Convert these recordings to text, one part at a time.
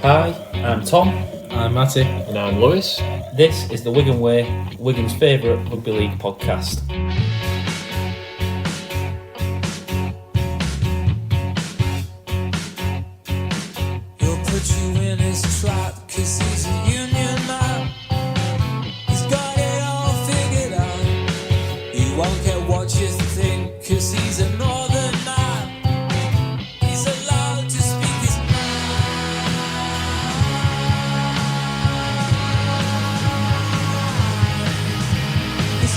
Hi, I'm Tom. I'm Matty. And I'm Lewis. This is the Wigan Way, Wigan's favourite rugby league podcast. He'll put you in his trap 'cause he's a union man. He's got it all figured out. He won't care what you think 'cause he's a northern man. He's allowed to speak his mind. His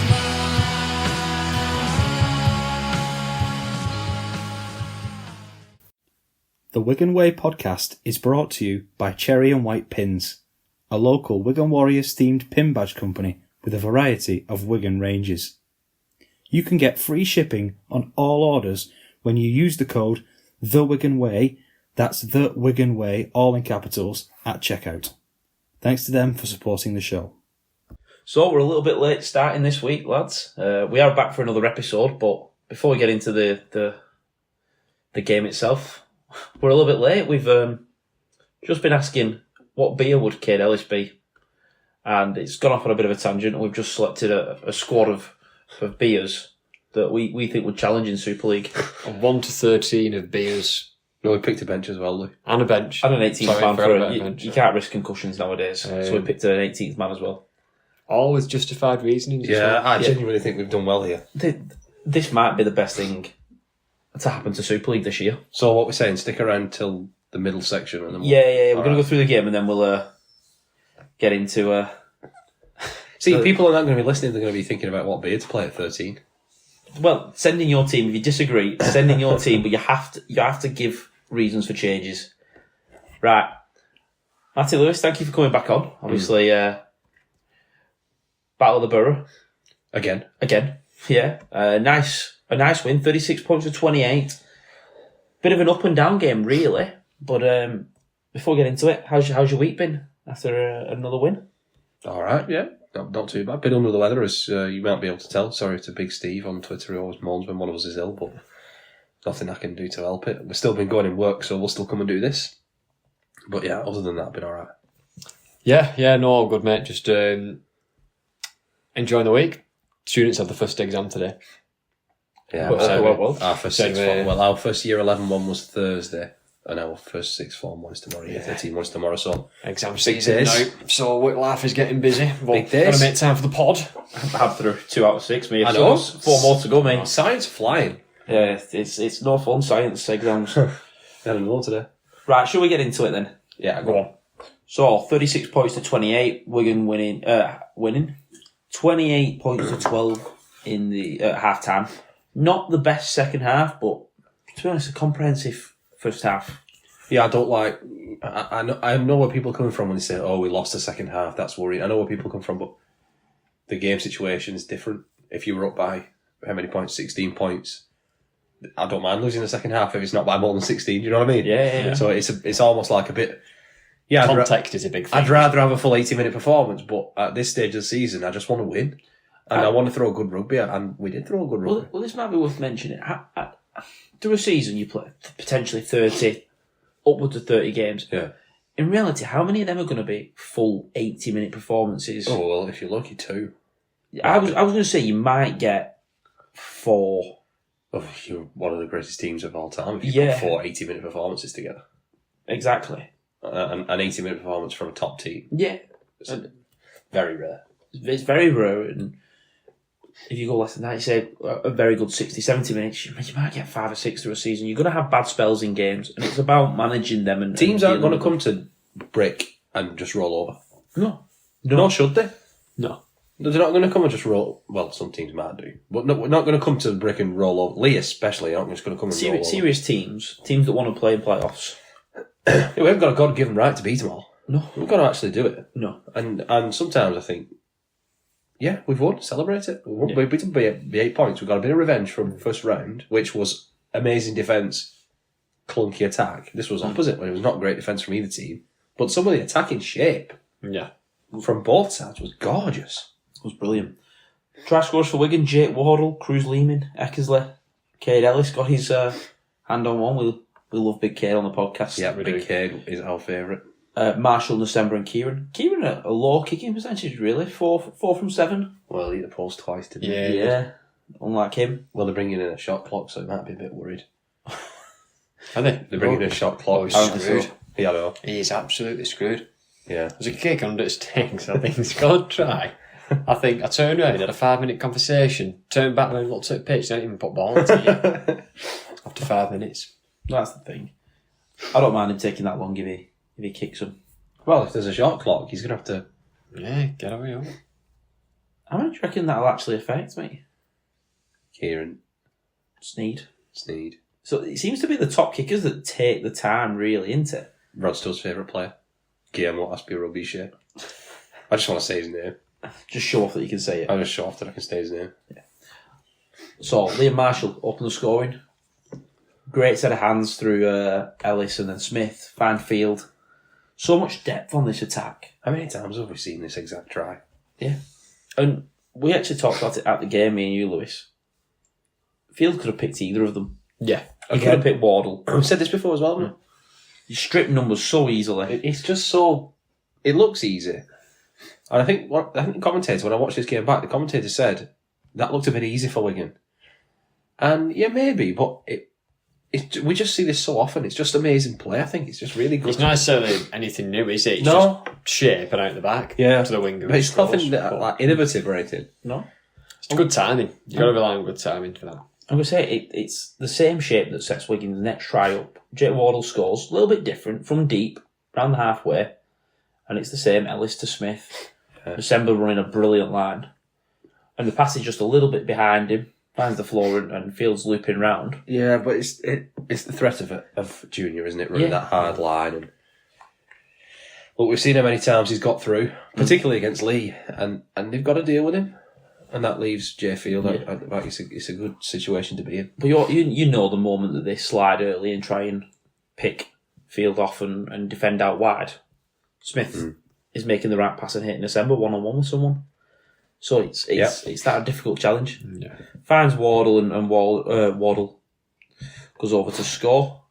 The Wigan Way podcast is brought to you by Cherry and White Pins, a local Wigan Warriors themed pin badge company with a variety of Wigan ranges. You can get free shipping on all orders when you use the code The Wigan Way, that's The Wigan Way, all in capitals, at checkout. Thanks to them for supporting the show. So we're a little bit late starting this week, lads. We are back for another episode, but before we get into the game itself, we're a little bit late. We've just been asking what beer would Cade Ellis be, and it's gone off on a bit of a tangent, and we've just selected a squad of beers that we think would challenge in Super League. A 1 to 13 of beers. No, we picked a bench as well, Lou. And a bench. And an 18th man for it. Bench. You can't risk concussions nowadays, so we picked an 18th man as well. All with justified reasonings. Yeah, I genuinely think we've done well here. This might be the best thing to happen to Super League this year. So what we're saying, stick around till the middle section. And then Yeah. We're going to go through the game and then we'll get into... See, people are not going to be listening. They're going to be thinking about what beer to play at 13. Well, send in your team. If you disagree, send in your team, but you have to give reasons for changes. Right. Matty Lewis, thank you for coming back on. Obviously, Battle of the Borough. Again. Yeah. A nice win, 36 points to 28. Bit of an up and down game, really. But before we get into it, how's your week been after another win? All right, yeah. Not too bad. Bit under the weather, as you might be able to tell. Sorry to Big Steve on Twitter. He always moans when one of us is ill, but nothing I can do to help it. We've still been going in work, so we'll still come and do this. But yeah, other than that, been all right. Yeah, no, all good, mate. Just enjoying the week. Students had the first exam today. Yeah, well. Our first sixth form. Well, our first year 11 one was Thursday, and our first sixth form one is tomorrow. Year 13 one is tomorrow. So exam season now. So work life is getting busy. Big days. Gotta make time for the pod. I've had through 2 out of 6, mate. I know. 4 more to go, mate. Science flying. Yeah, it's no fun, science exams. Had another one today. Right, shall we get into it then? Yeah, go on. So, 36 points to 28, Wigan winning 28 points to 12 in the half-time. Not the best second half, but to be honest, a comprehensive first half. Yeah, I don't like. I know where people are coming from when they say, "Oh, we lost the second half." That's worrying. I know where people come from, but the game situation is different. If you were up by how many points? 16 points. I don't mind losing the second half if it's not by more than 16. Do you know what I mean? Yeah. So it's almost like a bit. Yeah, Context is a big thing. I'd rather have a full 80-minute performance, but at this stage of the season, I just want to win. And I want to throw a good rugby, and we did throw a good rugby. Well, this might be worth mentioning. Through a season, you play potentially 30, upwards of 30 games. Yeah. In reality, how many of them are going to be full 80-minute performances? Oh, well, if you're lucky, 2. I was going to say you might get 4. Oh, you're one of the greatest teams of all time if you put 4 80-minute performances together. Exactly. An 80-minute performance from a top team. Yeah. Very rare. It's very rare, and if you go less than that, you say a very good 60, 70 minutes, you might get 5 or 6 through a season. You're going to have bad spells in games, and it's about managing them. And teams aren't going to come to brick and just roll over. No. Nor should they. No. They're not going to come and just roll. Well, some teams might do, but no, we're not going to come to brick and roll over. Leigh especially aren't just going to come and roll over. Serious teams that want to play in playoffs. Yeah, we haven't got a God-given right to beat them all. No. We've got to actually do it. No. And sometimes I think, yeah, we've won. Celebrate it. We beat them by 8 points. We've got a bit of revenge from the first round, which was amazing defence, clunky attack. This was opposite, when it was not great defence from either team. But some of the attacking shape from both sides was gorgeous. It was brilliant. Try scores for Wigan: Jake Wardle, Cruz Lehman, Eckersley, Cade Ellis got his hand on one. We love Big Cade on the podcast. Yeah, Big Cade is our favourite. Marshall, December and Kieran. Kieran a low kicking percentage, really. 4 from 7. Well, he hit the post twice, didn't he? Yeah. Unlike him. Well, they're bringing in a shot clock, so he might be a bit worried. Are they? They're bringing in a shot clock. Oh, he's screwed. Yeah, I know. He is absolutely screwed. Yeah. There's a kick under his stinks. I think he's going to try. I think I turned around, had a 5-minute conversation, turned back and looked at the pitch, didn't even put ball into you. After 5 minutes. That's the thing. I don't mind him taking that long if he kicks him. Well, if there's a shot clock, he's going to have to... Yeah, get away. How many do you reckon that'll actually affect, mate? Kieran. Sneed. So it seems to be the top kickers that take the time, really, isn't it? Rod Studd's favourite player. Guillermo Aspie-Rugby. I just want to say his name. Just show off that you can say it. I'm just show off that I can say his name. Yeah. So, Liam Marshall opened the scoring. Great set of hands through Ellis and then Smith. Find field. So much depth on this attack. How many times have we seen this exact try? Yeah. And we actually talked about it at the game, me and you, Lewis. Field could have picked either of them. Yeah. He could have picked Wardle. We've said this before as well, haven't we? You strip numbers so easily. It's just so... It looks easy. And I think the commentator, when I watched this game back, the commentator said, that looked a bit easy for Wigan. And yeah, maybe, but we just see this so often. It's just amazing play, I think. It's just really good. It's not necessarily anything new, is it? It's No. just shape and out the back. Yeah. To the winger. But it's nothing like innovative or anything. No? It's good timing. You've got to rely on good timing for that. I'm going to say it's the same shape that sets Wigan's next try up. Jake Wardle scores, a little bit different, from deep, round the halfway. And it's the same, Ellis to Smith. December running a brilliant line. And the pass is just a little bit behind him, finds the floor and Fields looping round. Yeah, but it's the threat of Junior, isn't it? Running that hard line. And look, we've seen how many times he's got through, particularly against Leigh, and they've got to deal with him. And that leaves Jay Field at the back. It's a good situation to be in. But you know the moment that they slide early and try and pick Field off and defend out wide. Smith is making the right pass and hitting December one-on-one with someone. So it's that a difficult challenge. Yeah. Finds Wardle and Wardle goes over to score.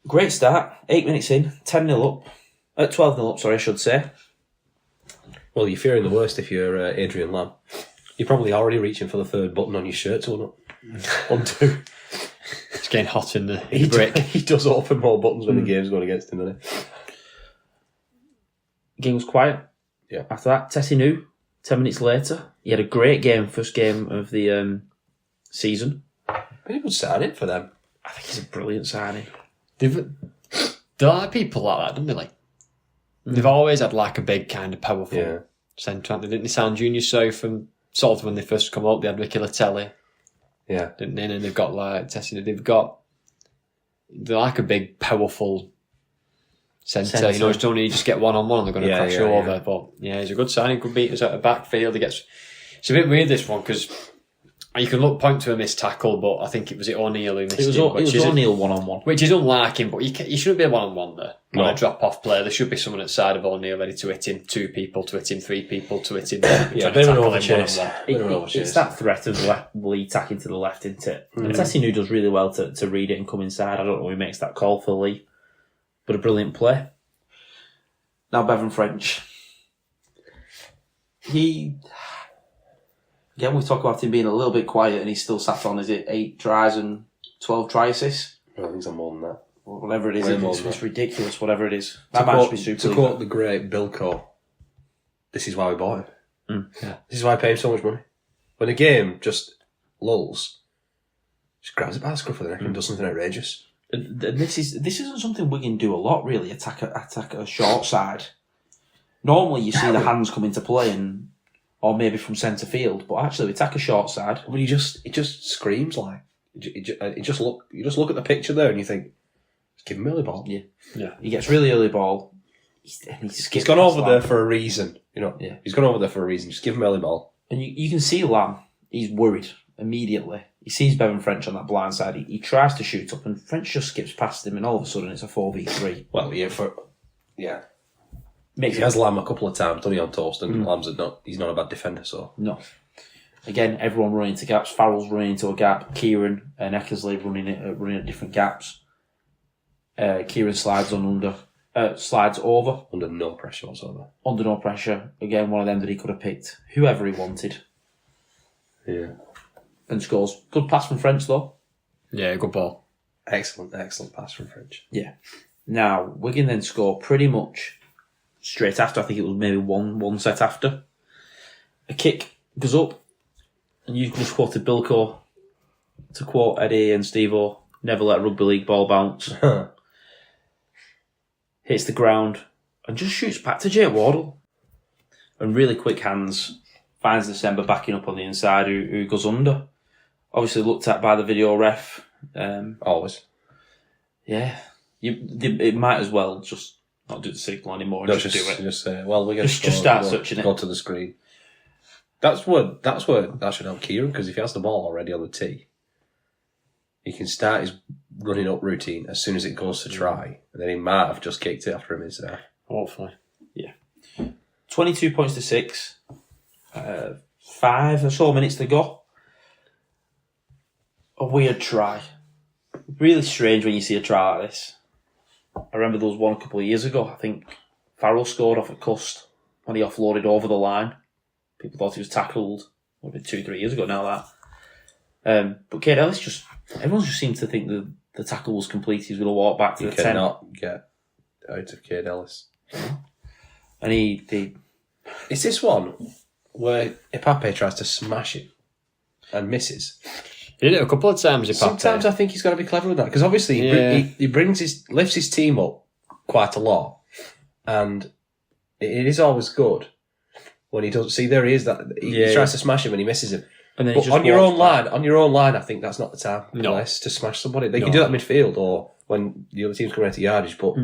Great start. 8 minutes in, 10-0 up. 12-0 up, sorry, I should say. Well, you're fearing the worst if you're Adrian Lamb. You're probably already reaching for the third button on your shirt to undo. It's getting hot in the He break. he does open more buttons when the game's going against him, doesn't he? Game was quiet. Yeah. After that, Tessie knew. 10 minutes later, he had a great game, first game of the season. Very good signing for them. I think he's a brilliant signing. They like people like that, don't they? Like, they've always had like a big kind of powerful centre, haven't they? Didn't they sign Junior South and Salt when they first come up? They had Ricky Latelli, Yeah. didn't they? And they've got like Tessie. They're like a big, powerful centre. You know, it's only you just get one-on-one and they're going to crash you over. Yeah. But yeah, he's a good signing. Good beat us out of backfield. It's a bit weird, this one, because you can point to a missed tackle, but I think it was O'Neill who missed it. It was O'Neill one-on-one. Which is unlike him, but you shouldn't be a one-on-one there. On a drop-off play, there should be someone at the side of O'Neill ready to hit him, 2 people, to hit him, 3 people, to hit him. Yeah, bit of an overchase. It's that threat of Leigh tacking to the left, isn't it? And Tessie New does really well to read it and come inside. I don't know who makes that call for Leigh, but a brilliant play. Now Bevan French. Again, we talk about him being a little bit quiet and he's still sat on, 8 tries and 12 try assists? I think it's more than that. Whatever it is, it's ridiculous, whatever it is. To That man should be super. To quote the great Bilko, this is why we bought him. Yeah. This is why I pay him so much money. When a game just lulls, just grabs it by the scruff of the neck and does something outrageous. This isn't something Wigan do a lot, really. Attack a short side. Normally, you see the hands come into play, or maybe from centre field. But actually, we attack a short side. But it just screams like you just look at the picture there and you think, just give him early ball. Yeah. He gets really early ball. He's gone over there for a reason, you know. Yeah. He's gone over there for a reason. Just give him early ball. And you can see Lamb. He's worried immediately. He sees Bevan French on that blind side. He tries to shoot up, and French just skips past him, and all of a sudden it's a 4v3. Well, he Makes has Lamb a couple of times, done he, on toast, and Lamb's he's not a bad defender, so. No. Again, everyone running into gaps. Farrell's running into a gap. Kieran and Eckersley running at different gaps. Kieran slides on under. slides over. Under no pressure whatsoever. Under no pressure. Again, one of them that he could have picked whoever he wanted. Yeah. And scores. Good pass from French, though. Yeah, good ball. Excellent pass from French. Yeah. Now, Wigan then score pretty much straight after. I think it was maybe one set after. A kick goes up, and you just quoted Bilko to quote Eddie and Steve-O, never let a rugby league ball bounce. Hits the ground, and just shoots back to Jake Wardle. And really quick hands, finds December backing up on the inside, who goes under. Obviously looked at by the video ref. Always. Yeah. It might as well just not do the signal anymore and just do it. Just say, well, we're going to just start searching it. Go to the screen. That's where that should help Kieran, because if he has the ball already on the tee, he can start his running up routine as soon as it goes to try, and then he might have just kicked it after a minute there. Hopefully. Yeah. 22 points to 6. 5 or so minutes to go. A weird try. Really strange when you see a try like this. I remember there was one a couple of years ago. I think Farrell scored off at Cust when he offloaded over the line. People thought he was tackled. Maybe 2-3 years ago now, that. But Cade Ellis everyone just seemed to think that the tackle was complete. He was going to walk back to You the 10. cannot get out of Cade Ellis. And he Is this one where Ipape tries to smash it and misses? He did it a couple of times, Ipape. Sometimes I think he's got to be clever with that, because obviously he lifts his team up quite a lot, and it is always good when he doesn't see. There he is, that he tries to smash him and he misses him. and then But he just on your own walks back. line, I think that's not the time unless to smash somebody. They can do that midfield or when the other team's coming out of yardage, but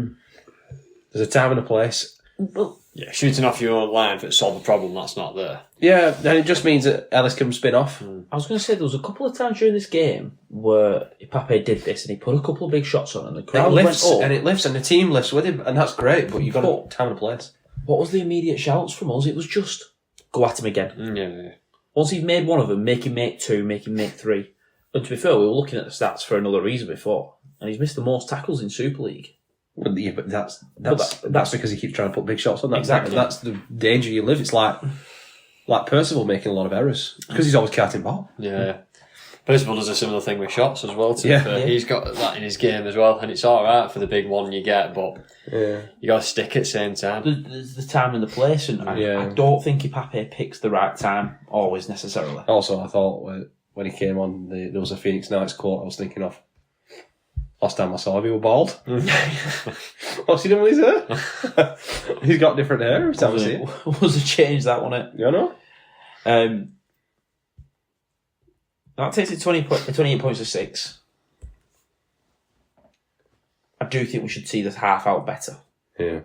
there's a time and a place. Well, Yeah, shooting off your own line, if it solves a problem, that's not there. Yeah, and it just means that Ellis can spin off. I was going to say there was a couple of times during this game where Ipape did this and he put a couple of big shots on and the It crowd lifts, went up. and it lifts, and the team lifts with him, and that's great, but you've got to time and a place. What was the immediate shouts from us? It was just, go at him again. Yeah. Once he's made one of them, make him make 2, make him make 3. And to be fair, we were looking at the stats for another reason before, and he's missed the most tackles in Super League. But yeah, but that's that's because he keeps trying to put big shots on that. Exactly. That's the danger you live. It's like Percival making a lot of errors because he's always carting ball. Yeah. Percival does a similar thing with shots as well. Yeah. He's got that in his game as well, and it's all right for the big one you get, but you got to stick at the same time. There's the time and the place, and I don't think Ipape picks the right time always necessarily. Also, I thought when he came on, there was a Phoenix Knights quote I was thinking of. Last time I saw him, he was bald. What's he doing with his hair? He's got different hair every time I see it. Was a change that one, it? You know? That takes it 28 points to 6. I do think we should see this half out better. Yeah.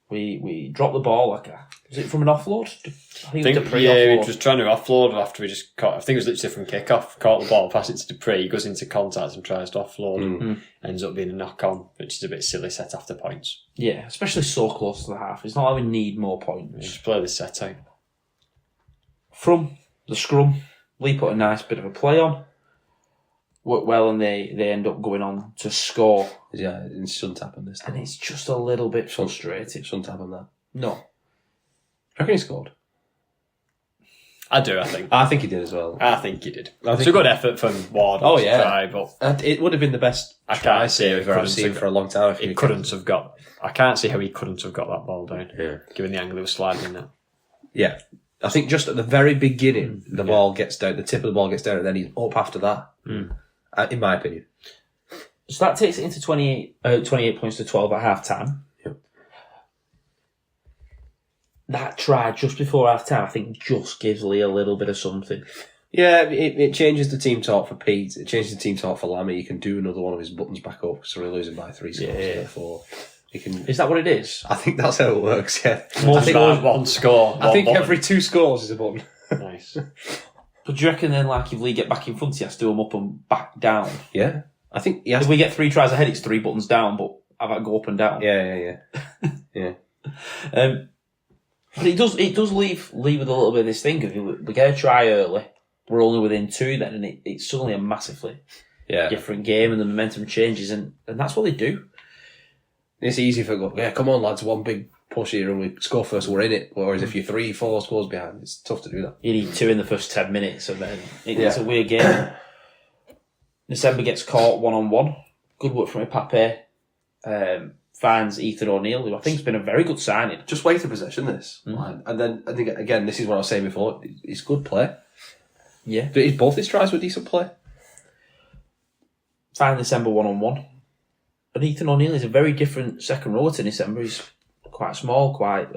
We dropped the ball like was it from an offload? I think it was Dupree we offload. were just trying to offload after we just caught. I think it was literally from kick-off. Caught the ball, passed it to Dupree, he goes into contact and tries to offload. Ends up being a knock-on, which is a bit silly set after points. Yeah, especially so close to the half. It's not like we need more points. Just play the set out. From the scrum, Leigh put a nice bit of a play on. Worked well, and they end up going on to score. Yeah, it shouldn't happen this time. And it's just a little bit frustrating. It shouldn't happen that. No. I reckon he scored. I do, I think. I think he did as well. I think he did. I think It's a good effort from Ward. Oh, yeah. Try, but And it would have been the best I try can't see save I've seen for a long time. If he couldn't have got. I can't see how he couldn't have got that ball down. Yeah. Given the angle he was sliding in that. Yeah. I think just at the very beginning, the ball gets down, the tip of the ball gets down, and then he's up after that. In my opinion. So that takes it into 28 points to 12 at half time. Yep. That try just before half time, I think, just gives Leigh a little bit of something. Yeah, it changes the team talk for Pete. It changes the team talk for Lammy. He can do another one of his buttons back up, so we're losing by 3 scores. Yeah. Therefore, he can. Is that what it is? I think that's how it works. Yeah, More I think, than one score. I think one every 2 scores is a button. button. Nice. But do you reckon then, like, if Leigh get back in front, he has to do them up and back down? Yeah, I think. Yeah, If we get 3 tries ahead, it's 3 buttons down, but have that go up and down. yeah. But it does leave Leigh with a little bit of this thing of we get a try early, we're only within 2 then, and it's suddenly a massively different game, and the momentum changes, and that's what they do. It's easy for come on lads, one big push here and we score first, we're in it. Whereas if you're 3-4 scores behind, it's tough to do that. You need 2 in the first 10 minutes, and then it's a weird game. December gets caught 1-on-1. Good work from Pape. Finds Ethan O'Neill, who I think has been a very good signing. Just wait for possession, this. And then, I think, again, this is what I was saying before, it's good play. Yeah. Both his tries were decent play. Find December 1-on-1. And Ethan O'Neill is a very different second rower to December. He's quite small, quite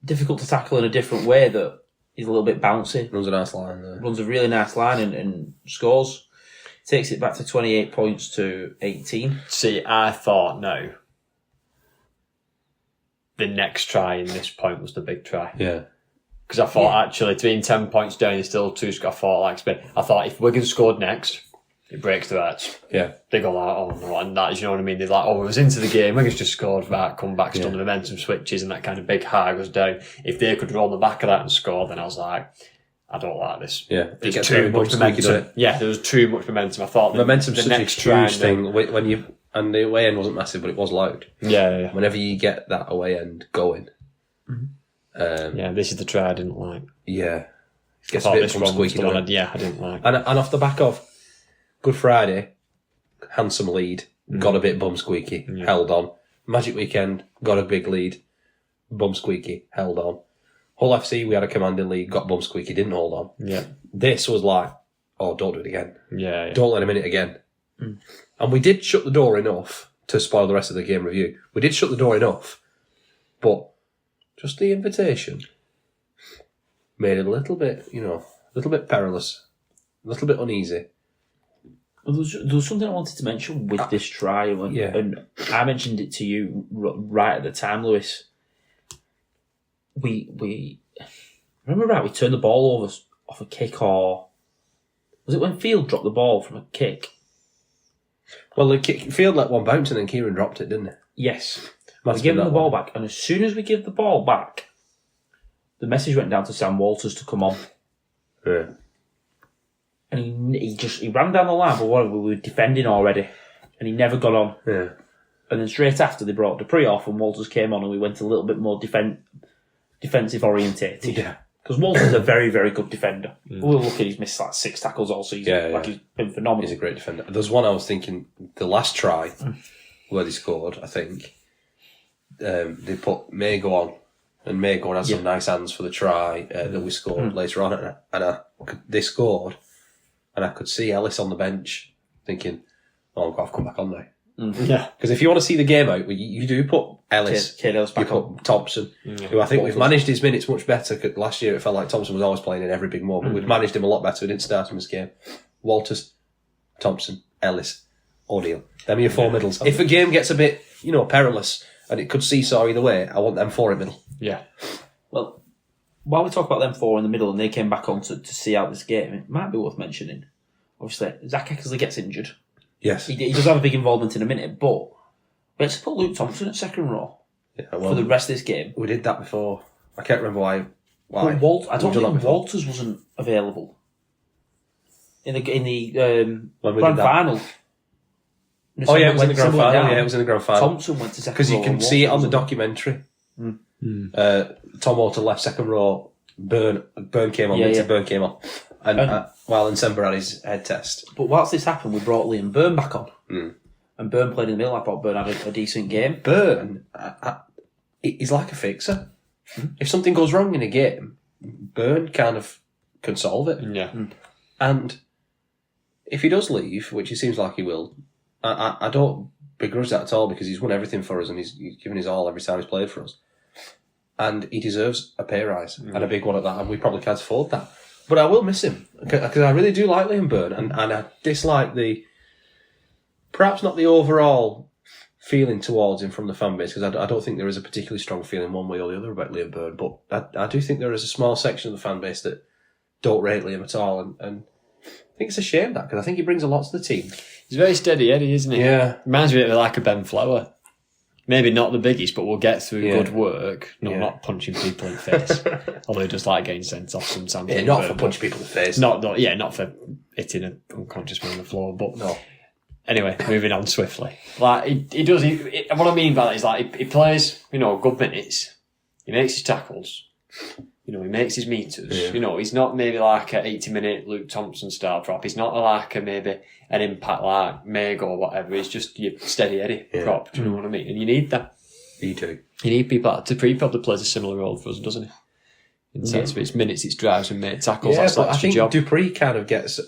difficult to tackle in a different way, that he's a little bit bouncy. Runs a nice line there. Runs a really nice line and scores. Takes it back to 28 points to 18. See, I thought, no. The next try in this point was the big try. Yeah. Because I thought, actually, to being 10 points down, there's still 2 scores. I thought if Wigan scored next, it breaks the hearts. Yeah. They go like, oh no, and that, you know what I mean? They're like, oh, we was into the game, Wigan's just scored, right, come back, done the momentum switches, and that kind of big high goes down. If they could roll on the back of that and score, then I was like, I don't like this. Yeah. There's too much momentum. Yeah, there was too much momentum. I thought momentum's the such next a huge thing. When you, and the away end wasn't massive, but it was loud. Yeah. Whenever you get that away end going. This is the try I didn't like. Yeah. It I gets a thought bit this bum one was squeaky, the one doesn't it? I didn't like. And off the back of Good Friday, handsome lead, got a bit bum squeaky, held on. Magic Weekend, got a big lead, bum squeaky, held on. Hull FC, we had a commanding lead, got bum squeaky, didn't hold on. Yeah. This was like, oh, don't do it again. Yeah. Don't let him in it again. And we did shut the door enough to spoil the rest of the game review. We did shut the door enough, but just the invitation made it a little bit, a little bit perilous, a little bit uneasy. Well, there was something I wanted to mention with this try, and I mentioned it to you right at the time, Lewis. We remember right, we turned the ball over off a kick, or was it when Field dropped the ball from a kick? Well, the Field let one bounce and then Kieran dropped it, didn't he? Yes. We gave him the ball back, and as soon as we give the ball back, the message went down to Sam Walters to come on. Yeah. And he ran down the line, but we were defending already, and he never got on. Yeah. And then straight after, they brought Dupree off, and Walters came on, and we went a little bit more defensive orientated. Yeah. Because Walters is a very, very good defender. We'll look at, he's missed like 6 tackles all season. He's been phenomenal. He's a great defender. There's one I was thinking, the last try where they scored, I think, they put Mago on, and Mago had some nice hands for the try that we scored later on, and they scored, and I could see Ellis on the bench thinking, oh, I've got to come back on now. Yeah. Because if you want to see the game out, you do put Ellis, Kid Ellis back you put Thompson, who I think we've managed his minutes much better. Last year it felt like Thompson was always playing in every big moment. We've managed him a lot better. We didn't start him this game. Walters, Thompson, Ellis, O'Neill. Them are your 4 middles. If a game gets a bit, perilous, and it could seesaw either way, I want them 4 in middle. Yeah. Well, while we talk about them 4 in the middle and they came back on to see out this game, it might be worth mentioning. Obviously, Zach Eckersley gets injured. Yes. He does have a big involvement in a minute, but we had to put Luke Thompson at second row for the rest of this game. We did that before. I can't remember why. I don't think Walters wasn't available in the grand final. Oh yeah, it was in the grand final. Yeah, it was in the grand final. Thompson went to second row. Because you can see it on the documentary. Tom Walter left second row. Burn came on. Burn came on. And while December had his head test. But whilst this happened, we brought Liam Byrne back on. And Byrne played in the middle. I thought Byrne had a decent game. Byrne, he's like a fixer. If something goes wrong in a game, Byrne kind of can solve it. Yeah. And if he does leave, which it seems like he will, I don't begrudge that at all, because he's won everything for us and he's given his all every time he's played for us. And he deserves a pay rise, and a big one at that, and we probably can't afford that. But I will miss him, because I really do like Liam Byrne, and I dislike perhaps not the overall feeling towards him from the fan base, because I don't think there is a particularly strong feeling one way or the other about Liam Byrne, but I do think there is a small section of the fan base that don't rate Liam at all, and I think it's a shame that, because I think he brings a lot to the team. He's very steady Eddie, isn't he? Yeah. Reminds me of like a Ben Flower. Maybe not the biggest, but we'll get through good work. Not punching people in the face. Although he does like getting sent off sometimes. Not for punching people in the face. Not for hitting an unconscious man on the floor. But no. Anyway, moving on swiftly. Like he does. What I mean by that is like he plays, good minutes. He makes his tackles. He makes his meters. Yeah. He's not maybe like an 80-minute Luke Thompson style prop. He's not like maybe an impact like Meg or whatever. He's just your steady Eddie prop. Do you know what I mean? And you need that. You do. You need people like Dupree probably plays a similar role for us, doesn't he? In the sense of its minutes, its drives and made tackles. Yeah, That's but I your think job. Dupree kind of gets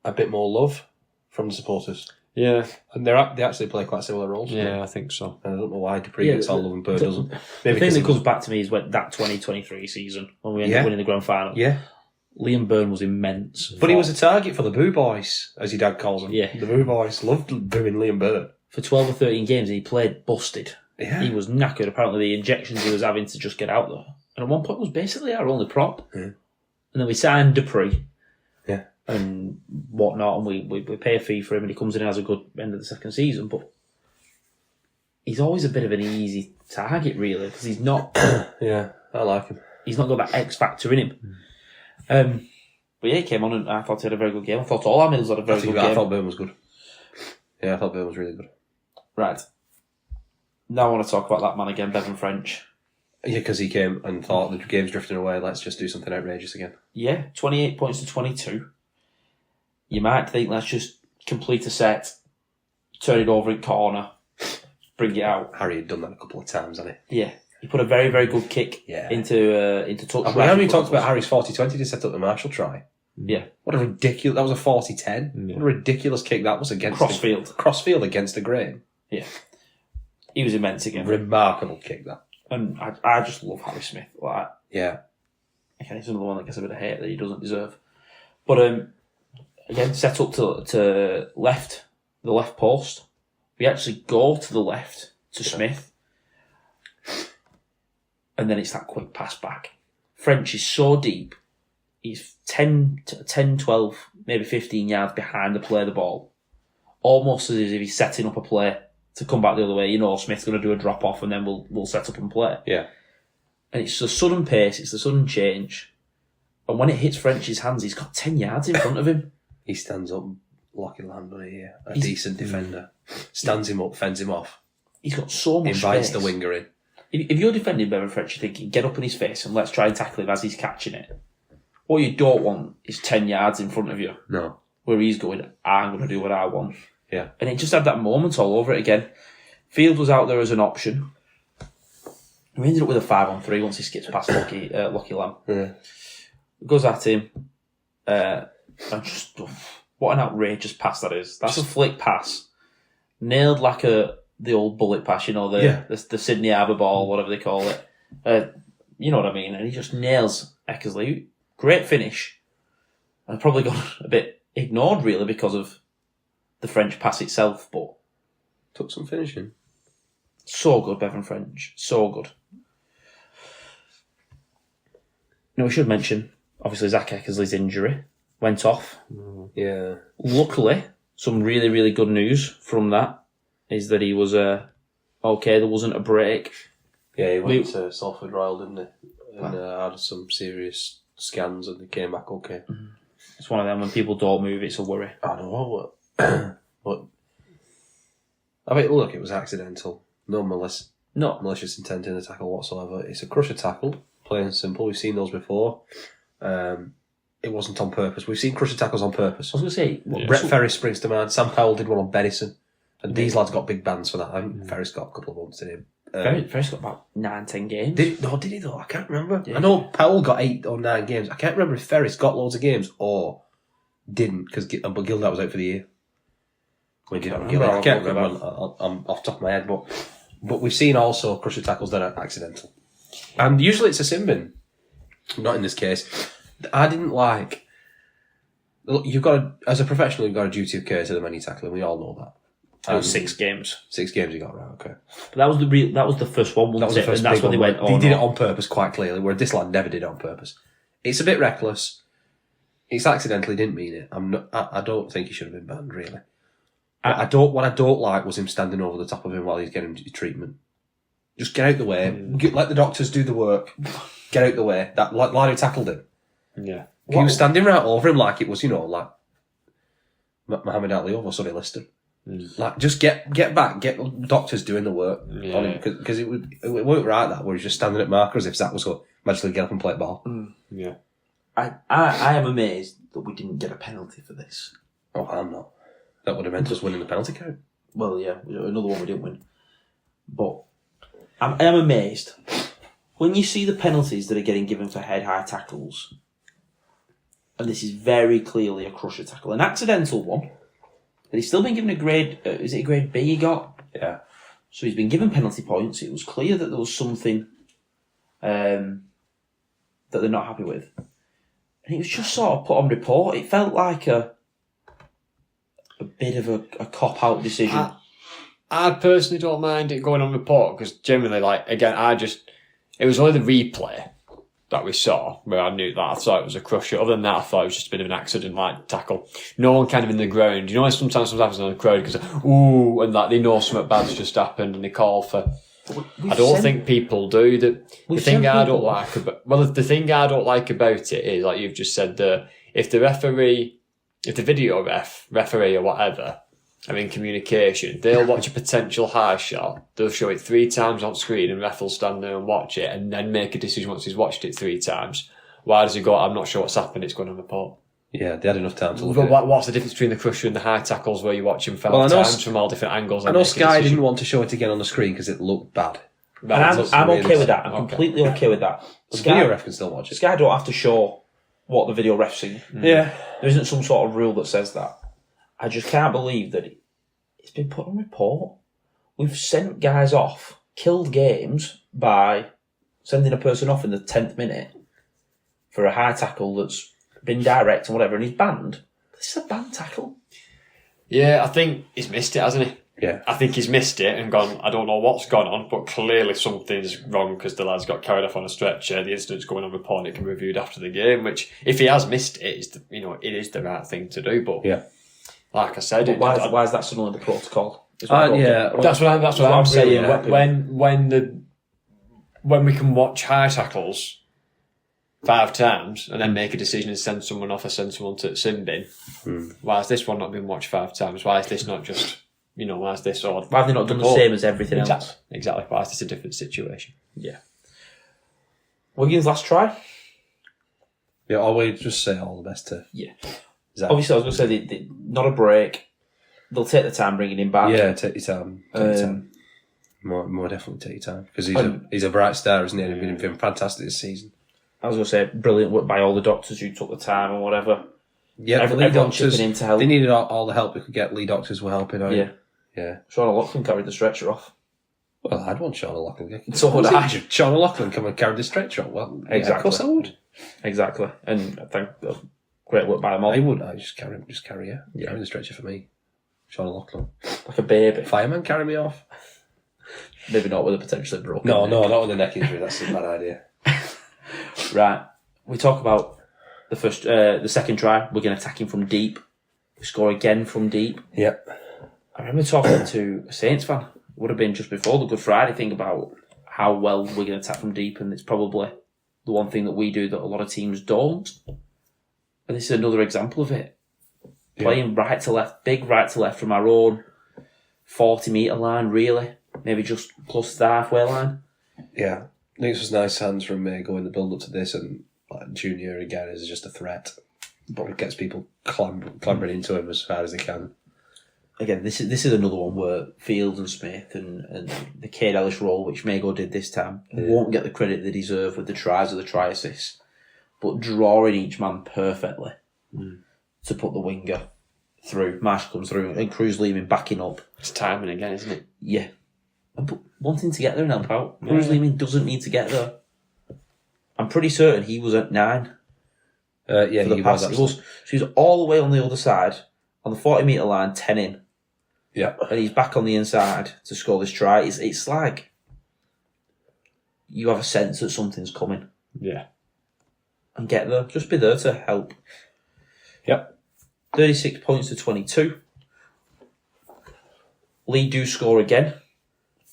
a bit more love from the supporters. Yeah, And they actually play quite similar roles. yeah, I think so. And I don't know why Dupree gets all love and Bird doesn't. The Maybe thing because that comes back to me is when that 2023 season, when we ended up winning the grand final. Yeah. Liam Byrne was immense. But he was a target for the Boo Boys, as your dad calls them. Yeah. The Boo Boys loved booing Liam Byrne. For 12 or 13 games, he played busted. Yeah. He was knackered. Apparently, the injections he was having to just get out there. And at one point, was basically our only prop. Yeah. And then we signed Dupree. Yeah. And whatnot, and we pay a fee for him, and he comes in and has a good end of the second season. But he's always a bit of an easy target, really, because he's not. Yeah, I like him. He's not got that X factor in him. But yeah, he came on, and I thought he had a very good game. I thought all our middles had a very good game. I thought Byrne was good. Yeah, I thought Byrne was really good. Right. Now I want to talk about that man again, Bevan French. Yeah, because he came and thought the game's drifting away. Let's just do something outrageous again. Yeah, 28 points to 22. You might think, let's just complete a set, turn it over in corner, bring it out. Harry had done that a couple of times, hadn't he? Yeah, he put a very, very good kick into touch. We haven't even talked about Harry's 40-20 to set up the Marshall try. Yeah. What a ridiculous... That was a 40-10. Yeah. What a ridiculous kick that was against... Crossfield. Crossfield against the grain. Yeah. He was immense again. Remarkable kick, that. And I just love Harry Smith. Like, Yeah. again, he's another one that gets a bit of hate that he doesn't deserve. But again, set up to the left post. We actually go to the left to Smith. And then it's that quick pass back. French is so deep. He's 10, 12, maybe 15 yards behind the play of the ball. Almost as if he's setting up a play to come back the other way. Smith's going to do a drop off and then we'll set up and play. Yeah. And it's the sudden pace, it's the sudden change. And when it hits French's hands, he's got 10 yards in front of him. He stands up, Lockie Landon here, a decent defender. Stands him up, fends him off. He's got so much Invites space. the winger in. If you're defending Bevan French, you're thinking, get up in his face and let's try and tackle him as he's catching it. What you don't want is 10 yards in front of you, No. where he's going, I'm going to do what I want. Yeah. And it just had that moment all over it again. Field was out there as an option. We ended up with a 5-on-3 once he skips past Lockie Lamb. Yeah. Goes at him. And just, what an outrageous pass that is. That's a flick pass. Nailed like the old bullet pass, the Sydney Harbour ball, whatever they call it. You know what I mean? And he just nails Eckersley. Great finish. And probably got a bit ignored, really, because of the French pass itself, but Took some finishing. so good, Bevan French. So good. We should mention, obviously, Zach Eckersley's injury went off. Yeah. Luckily, some really, really good news from that is that he was okay, there wasn't a break. Yeah, he went to Salford Royal, didn't he? And had some serious scans and they came back okay. It's one of them, when people don't move, it's a worry. I know, but I mean, look, it was accidental. No malicious intent in the tackle whatsoever. It's a crusher tackle, plain and simple. We've seen those before. It wasn't on purpose. We've seen crusher tackles on purpose. I was going to say... Brett Ferris springs to mind. Sam Powell did one on Benison. And these lads got big bands for that. I think Ferris got a couple of months in him. Ferris got about 9-10 games. Did he though? I can't remember. Yeah. I know Powell got 8 or 9 games. I can't remember if Ferris got loads of games or didn't, but Gildat was out for the year. I can't remember. I'm off the top of my head, but we've seen also crusher tackles that are accidental. And usually it's a sin bin. Not in this case. I didn't like... Look, as a professional, you've got a duty of care to the man you tackle, and we all know that. It was 6 games. 6 games he got, right, okay. But that was the first one, wasn't it? And that's when they went, He did it on purpose, quite clearly, where this lad never did it on purpose. It's a bit reckless. It's accidentally, didn't mean it. I don't think he should have been banned, really. What I don't like was him standing over the top of him while he's getting treatment. Just get out the way. Let the doctors do the work. Get out the way. That lad who tackled him. Yeah. He was standing right over him like it was, like Muhammad Ali over Sonny Liston. Like, just get back, get doctors doing the work on him, because it weren't right that where he's just standing at marker as if Zach was going to magically get up and play ball. Yeah. I am amazed that we didn't get a penalty for this. Oh, I'm not. That would have meant us winning the penalty count. Well, yeah, another one we didn't win. But I am amazed when you see the penalties that are getting given for head-high tackles, and this is very clearly a crusher tackle, an accidental one, but he's still been given a grade. Is it a grade B he got? Yeah. So he's been given penalty points. It was clear that there was something that they're not happy with, and it was just sort of put on report. It felt like a bit of a cop-out decision. I personally don't mind it going on report because generally, like, again, it was only the replay that we saw where I knew that I thought it was a crusher. Other than that, I thought it was just a bit of an accident, like tackle. No one kind of in the ground. You know, sometimes happens on the crowd because, ooh, and that they know something bad's just happened and they call for. I don't think people do that. The thing I don't like about it is, like you've just said, if the video referee or whatever are in communication, they'll watch a potential high shot, they'll show it 3 times on screen and ref will stand there and watch it and then make a decision once he's watched it 3 times. Why does he go, I'm not sure what's happened, it's going on report? Yeah, they had enough time to look at it. What's the difference between the crusher and the high tackles where you watch them 5 times from all different angles? I know Sky didn't want to show it again on the screen because it looked bad. And I'm okay with that. I'm completely okay with that. The video ref can still watch it. Sky don't have to show what the video ref's seen. Yeah. There isn't some sort of rule that says that. I just can't believe that it's been put on report. We've sent guys off, killed games by sending a person off in the 10th minute for a high tackle that's been direct and whatever, and he's banned. This is a banned tackle. Yeah, I think he's missed it, hasn't he? Yeah. I think he's missed it and gone, I don't know what's gone on, but clearly something's wrong because the lad's got carried off on a stretcher. The incident's going on report and it can be reviewed after the game, which, if he has missed it, it is the right thing to do. But, like I said... But why is that suddenly the protocol? That's what I'm saying. When we can watch high tackles 5 times and then make a decision and send someone off or send someone to sin bin, why has this one not been watched 5 times? Why is this not just... why is this odd? Why have they not done the same as everything else? Exactly. Why is this a different situation? Yeah. Wigan's last try? Yeah, I'll just say all the best to... Yeah. Zach. Obviously, I was going to say, not a break. They'll take the time bringing him back. Yeah, take your time. More definitely take your time. Because he's a bright star, isn't he? And he's been fantastic this season. I was going to say, brilliant work by all the doctors who took the time and whatever. Yeah, the lead doctors, chipping in to help. They needed all the help they could get. Lead doctors were helping. Yeah. Sean O'Loughlin carried the stretcher off. Well, I'd want Sean O'Loughlin. So would I. Sean O'Loughlin come and carry the stretcher off. Well, exactly. Yeah, of course I would. Exactly. And I think great work by them all. I wouldn't. I just carry Carry the stretcher for me. Sean O'Loughlin. Like a baby. Fireman carry me off. Maybe not with a potentially broken neck. No, not with a neck injury. That's a bad idea. Right. We talk about the second try. We're going to attack him from deep. We score again from deep. Yep. I remember talking to a Saints fan. It would have been just before the Good Friday thing about how well we're going to attack from deep, and it's probably the one thing that we do that a lot of teams don't. And this is another example of it. Yeah. Playing right to left, big right to left from our own 40-metre line, really. Maybe just close to the halfway line. Yeah. I think this was nice hands from going the build up to this, and Junior again is just a threat. But it gets people clambering into him as far as they can. Again, this is another one where Fields and Smith and the Cade Ellis role, which Mago did this time, won't get the credit they deserve with the tries or the try assists, but drawing each man perfectly to put the winger through. Marshall comes through and Cruz Leeman backing up. It's timing again, isn't it? Yeah. But wanting to get there and help out. Cruz Leeman doesn't need to get there. I'm pretty certain he was at 9. Yeah, he was. So he was all the way on the other side, on the 40-metre line, 10 in. Yeah. And he's back on the inside to score this try. It's like you have a sense that something's coming. Yeah. And get there. Just be there to help. Yep. 36 points to 22. Leigh do score again.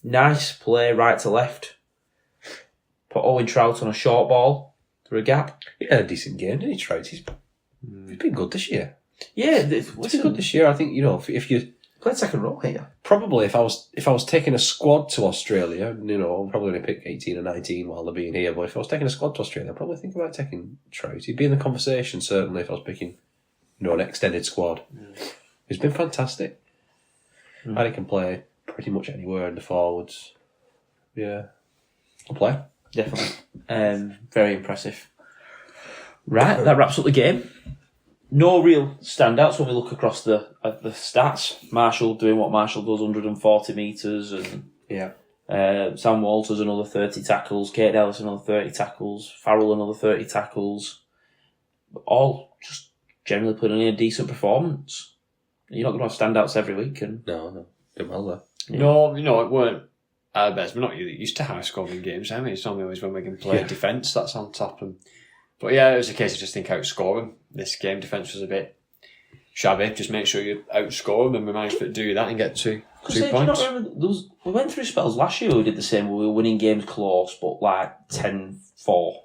Nice play right to left. Put Owen Trout on a short ball through a gap. He had a decent game, didn't he, Trout? He's been good this year. Yeah. He's been good this year. I think, if you Played second row here. Probably if I was taking a squad to Australia, I'll probably only pick 18 or 19 while they're being here. But if I was taking a squad to Australia, I'd probably think about taking Trout. He'd be in the conversation certainly if I was picking, an extended squad. He's been fantastic. And he can play pretty much anywhere in the forwards. Yeah, I'll play. Definitely. Very impressive. Right, that wraps up the game. No real standouts when we look across the stats. Marshall doing what Marshall does, 140 metres, and Sam Walters another 30 tackles, Kate Ellis another 30 tackles, Farrell another 30 tackles. All just generally putting in a decent performance. You're not going to have standouts every week. No, did well there. Yeah. No, it weren't our best. We're not used to high scoring games. I mean, it's normally always when we can play defence that's on top. But yeah, it was a case of just outscoring. This game defence was a bit shabby. Just make sure you outscore them, and we managed to do that and get two points. Do you not remember, we went through spells last year where we did the same, where we were winning games close, but like 10-4 or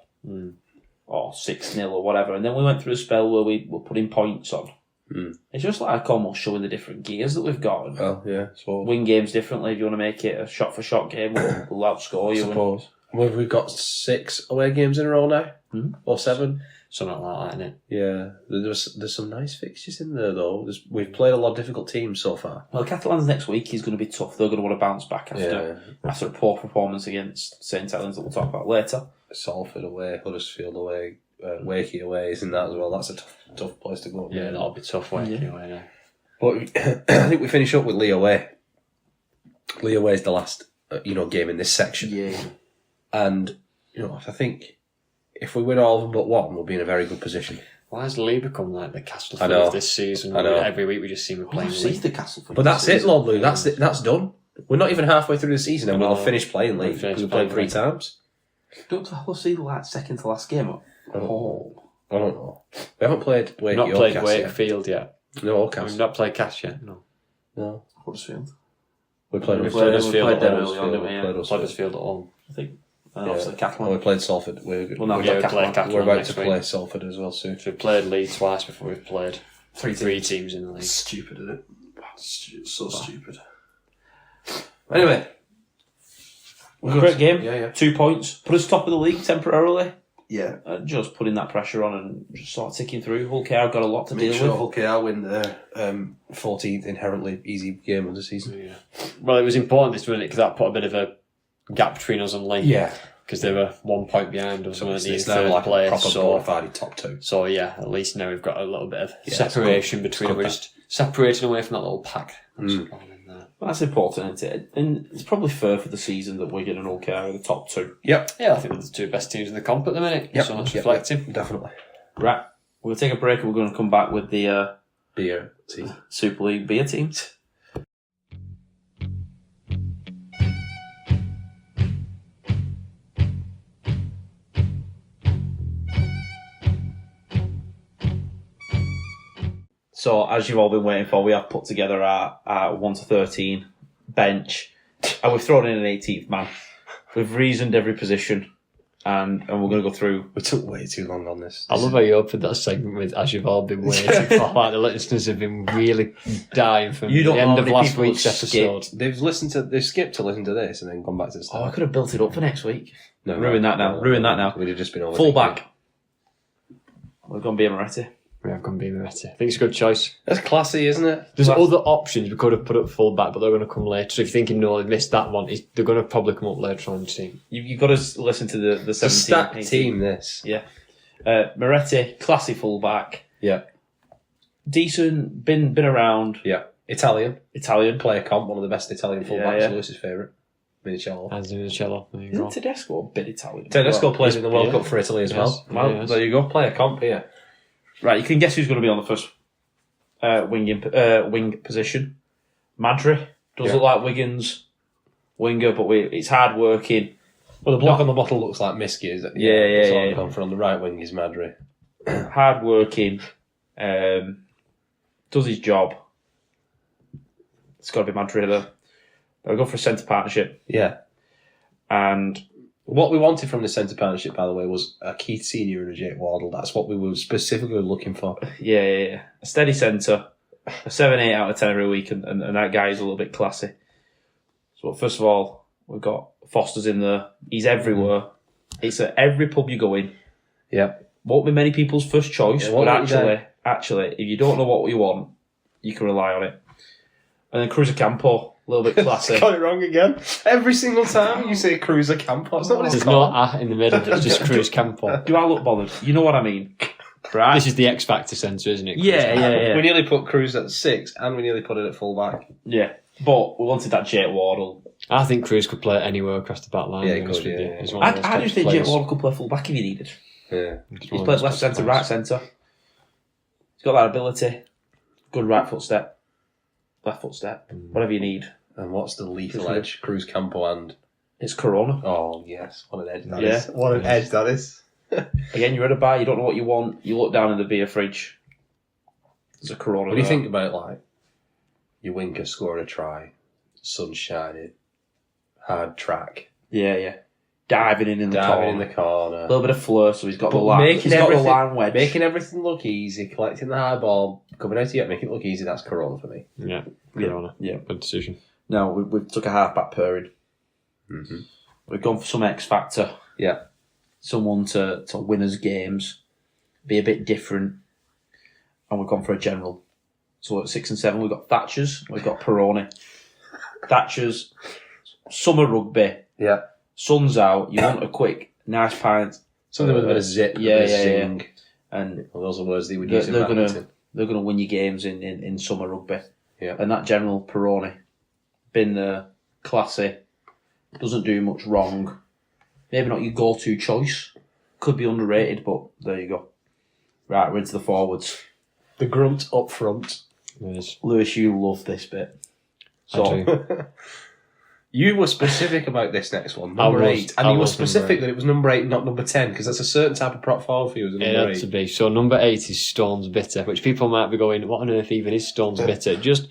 6-0 or whatever. And then we went through a spell where we were putting points on. It's just like almost showing the different gears that we've got. Oh, yeah. So win games differently. If you want to make it a shot-for-shot game, we'll outscore you. I suppose. We've got 6 away games in a row now. Or 7. Something like that, isn't it? Yeah. There's some nice fixtures in there, though. We've played a lot of difficult teams so far. Well, Catalans next week is going to be tough. They're going to want to bounce back after a poor performance against St. Helens that we'll talk about later. Salford away, Huddersfield away, Wakey away, isn't that as well? That's a tough place to go. Yeah, that'll be tough Wakey away now. But I think we finish up with Leigh away. Leigh away is the last game in this section. Yeah. And, I think if we win all of them but one, we'll be in a very good position. Why has Leigh become like the Castleford this season? I know. Every week we just see him playing Leigh. The Castleford. But that's it, Lord Lou. That's done. We're not even halfway through the season and we'll finish playing Leigh because we played 3 times. Don't we'll see the second to last game? I don't know. We haven't played Wakey. We've not played Wakefield yet. No, Oldcast. We've not played Cass yet. No. Huddersfield. We played Huddersfield at home. Huddersfield at home. I think. Obviously, Catalan. We played Salford. We played Catalan. We're about to play Salford as well soon. So we've played Leigh twice before we've played three teams in the league. Stupid, isn't it? So stupid. Anyway. Great game. Yeah. 2 points. Put us top of the league temporarily. Yeah. Just putting that pressure on and just sort of ticking through. Hull KR got a lot to deal with. Hull KR win their 14th inherently easy game of the season. Yeah. Well, it was important this, wasn't it? Because that put a bit of a gap between us and Leigh. Yeah. Because they were 1 point behind us. So it's now like place, a proper bona fide top 2. So yeah, at least now we've got a little bit of separation between them. We're just separating away from that little pack. That's important, isn't it? And it's probably fair for the season that Wigan and Hull KR are the top 2. Yep. Yeah, I think they're the 2 best teams in the comp at the minute. Yep. So that's reflecting. Definitely. Right. We're going to take a break and we're going to come back with the beer team. Super League beer teams. So, as you've all been waiting for, we have put together our 1 to 13 bench, and we've thrown in an 18th man. We've reasoned every position, and we're going to go through. We took way too long on this. I love how you opened that segment with "as you've all been waiting for." Like the listeners have been really dying from the end of last week's episode. They've skipped to listen to this and then come back to the start. I could have built it up for next week. No, ruin that now. We'd have just been over. Full back. We're going to be Moretti. We have gone Moretti. I think it's a good choice. That's classy, isn't it? There's other options we could have put up full back, but they're going to come later. So if you're thinking, no, they've missed that one, they're going to probably come up later on the team. You've got to listen to the 17. Stacked 18. team, this. Yeah. Moretti, classy full back. Yeah. Decent, been around. Yeah. Italian. Player comp, one of the best Italian fullbacks. Lewis's favourite. Minicello. Minicello. There you go. Isn't Tedesco a bit Italian? Tedesco plays in the World Cup for Italy as well. Well, there you go. Player comp here. Right, you can guess who's going to be on the first wing position. Madry does look like Wigan's winger, but it's hard working. Well, the block on the bottle looks like Miski, is it? Yeah. For on the right wing is Madry. Hard working, does his job. It's got to be Madry though. They'll go for a centre partnership. Yeah. And what we wanted from the centre partnership, by the way, was a Keith Senior and a Jake Wardle. That's what we were specifically looking for. Yeah. A steady centre a 7, 8 out of 10 every week, and that guy is a little bit classy. So first of all, we've got Foster's in there. He's everywhere. It's at every pub you go in. Yep. Won't be many people's first choice, Yeah, but won't be actually, if you don't know what you want, you can rely on it. And then Cruiser Campo, a little bit classy. Got it wrong again. Every single time you say Cruiser Campo, it's not what it's There's called. no A in the middle, it's just Cruz Campo. Do I look bothered? You know what I mean, right? This is the X Factor centre, isn't it? Yeah. We nearly put Cruz at 6, and we nearly put it at full back. Yeah, but we wanted that Jake Wardle. I think Cruz could play anywhere across the back line. Yeah, to he be honest could, with you. yeah. He's one of those I types just of think Jake players. Wardle could play full back if he needed. Yeah. He's played left centre, right centre. He's got that ability. Good right footstep, left footstep, whatever you need. And what's the lethal Just edge? Cruz Campo and... It's Corona. Oh, yes. What an edge that Yeah. is. What an edge that is. Again, you're at a bar, you don't know what you want, you look down in the beer fridge. There's a Corona. What do you there. think about, like, your winker scoring a try, sun shining, hard track, Yeah. Diving in the diving corner. in the corner, A little bit of flair, so he's got the But line. making He's got the everything- line wedge. making everything look easy, collecting the high ball, coming out to you, making it look easy, that's Corona for me. Yeah, good on her. Yeah. Good decision. No, we took a half-back pairing. Mm-hmm. We've gone for some X factor. Yeah. Someone to win us games, be a bit different, and we've gone for a general. So at 6 and 7, we've got Thatchers, we've got Peroni. Thatchers, summer rugby, Yeah. sun's out, you want a quick, nice pint. Something with a bit of zip, Yeah, a bit of yeah, zing. And Well, those are words they would they're, use in they're badminton. gonna win you games in summer rugby. Yeah. And that general Peroni, been there, classy, doesn't do much wrong. Maybe not your go-to choice. Could be underrated, but there you go. Right, we're into the forwards. The grunt up front. Yes. Lewis, you love this bit. I So do. You were specific about this next one, I number was- 8. And I you were was number specific 8. that it was number 8, not number 10, because that's a certain type of prop forward for you as a It number had 8. to be. So number 8 is Stones Bitter, which people might be going, what on earth even is Stones Bitter? Just,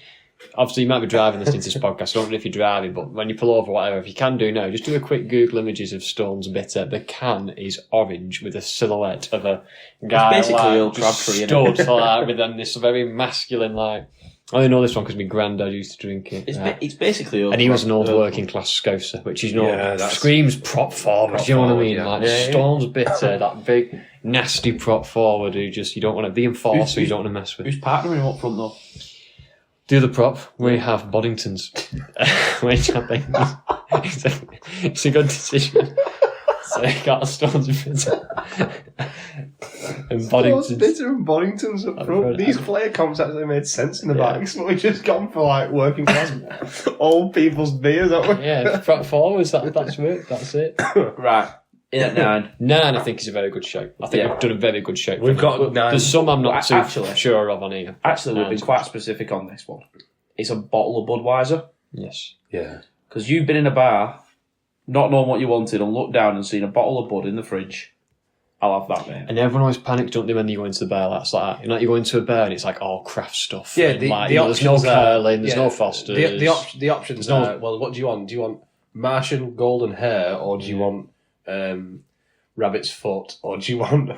obviously you might be driving listening to this podcast, I don't know if you're driving, but when you pull over, whatever, if you can do now, just do a quick Google images of Stones Bitter. The can is orange with a silhouette of a guy It's basically Earl like, just Crabtree, innit? stood like, with this very masculine, like, I only know this one because my granddad used to drink it. it's basically... And he was an old working class scouser, which is screams prop forward. Do you know what I mean? yeah. Like Yeah. Stones Bitter, that big nasty prop forward who you don't want to be enforcer, you don't want to mess with. Who's partnering him up front, though? The other prop, we have Boddingtons, which I think it's a good decision. So you got Stones Bitter and Boddingtons. Bitter and Boddingtons up front. heard- These player comps actually made sense in the Yeah. back, so we've just gone for like working class old people's beers, haven't we? Yeah, prop forwards, that's it. That's it. Right, in at 9. 9, I think, is a very good shape. I think Yeah. we've done a very good shape. We've got 9. There's some I'm not too Actually- sure of on here. Actually, we've been Nine's quite specific on this one. It's a bottle of Budweiser. Yes. Yeah. Because you've been in a bar, not knowing what you wanted, and looked down and seen a bottle of Bud in the fridge. I'll have that, mate. And everyone always panics, don't they, when you go into the bar? That's like, you know, you go into a bar and it's like all craft stuff. Yeah, and the like, you know, there's no options are- curling, there's yeah. no Fosters. The options There's no- are, well, what do you want? Do you want Martian golden hair, or do you want rabbit's foot, or do you want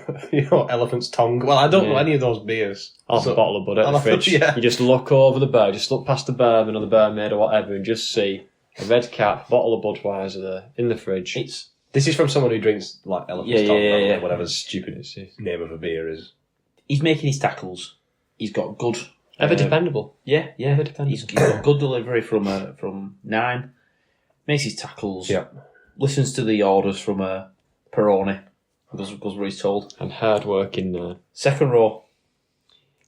elephant's tongue? Well, I don't know Yeah. any of those beers. I'll have a bottle of Bud out I'll the have to- fridge. yeah. You just look over the bar, just look past the barman or the barmaid or whatever and just see a red cap, bottle of Budweiser there in the fridge. This is from someone who drinks like elephant's Yeah, tongue, yeah, or yeah. whatever stupid name of a beer is. He's making his tackles. He's got good... Ever dependable. Yeah. Ever dependable. He's got good delivery from 9. Makes his tackles. Yeah. Listens to the orders from Peroni. Goes where he's told. And hard work in there. Second row.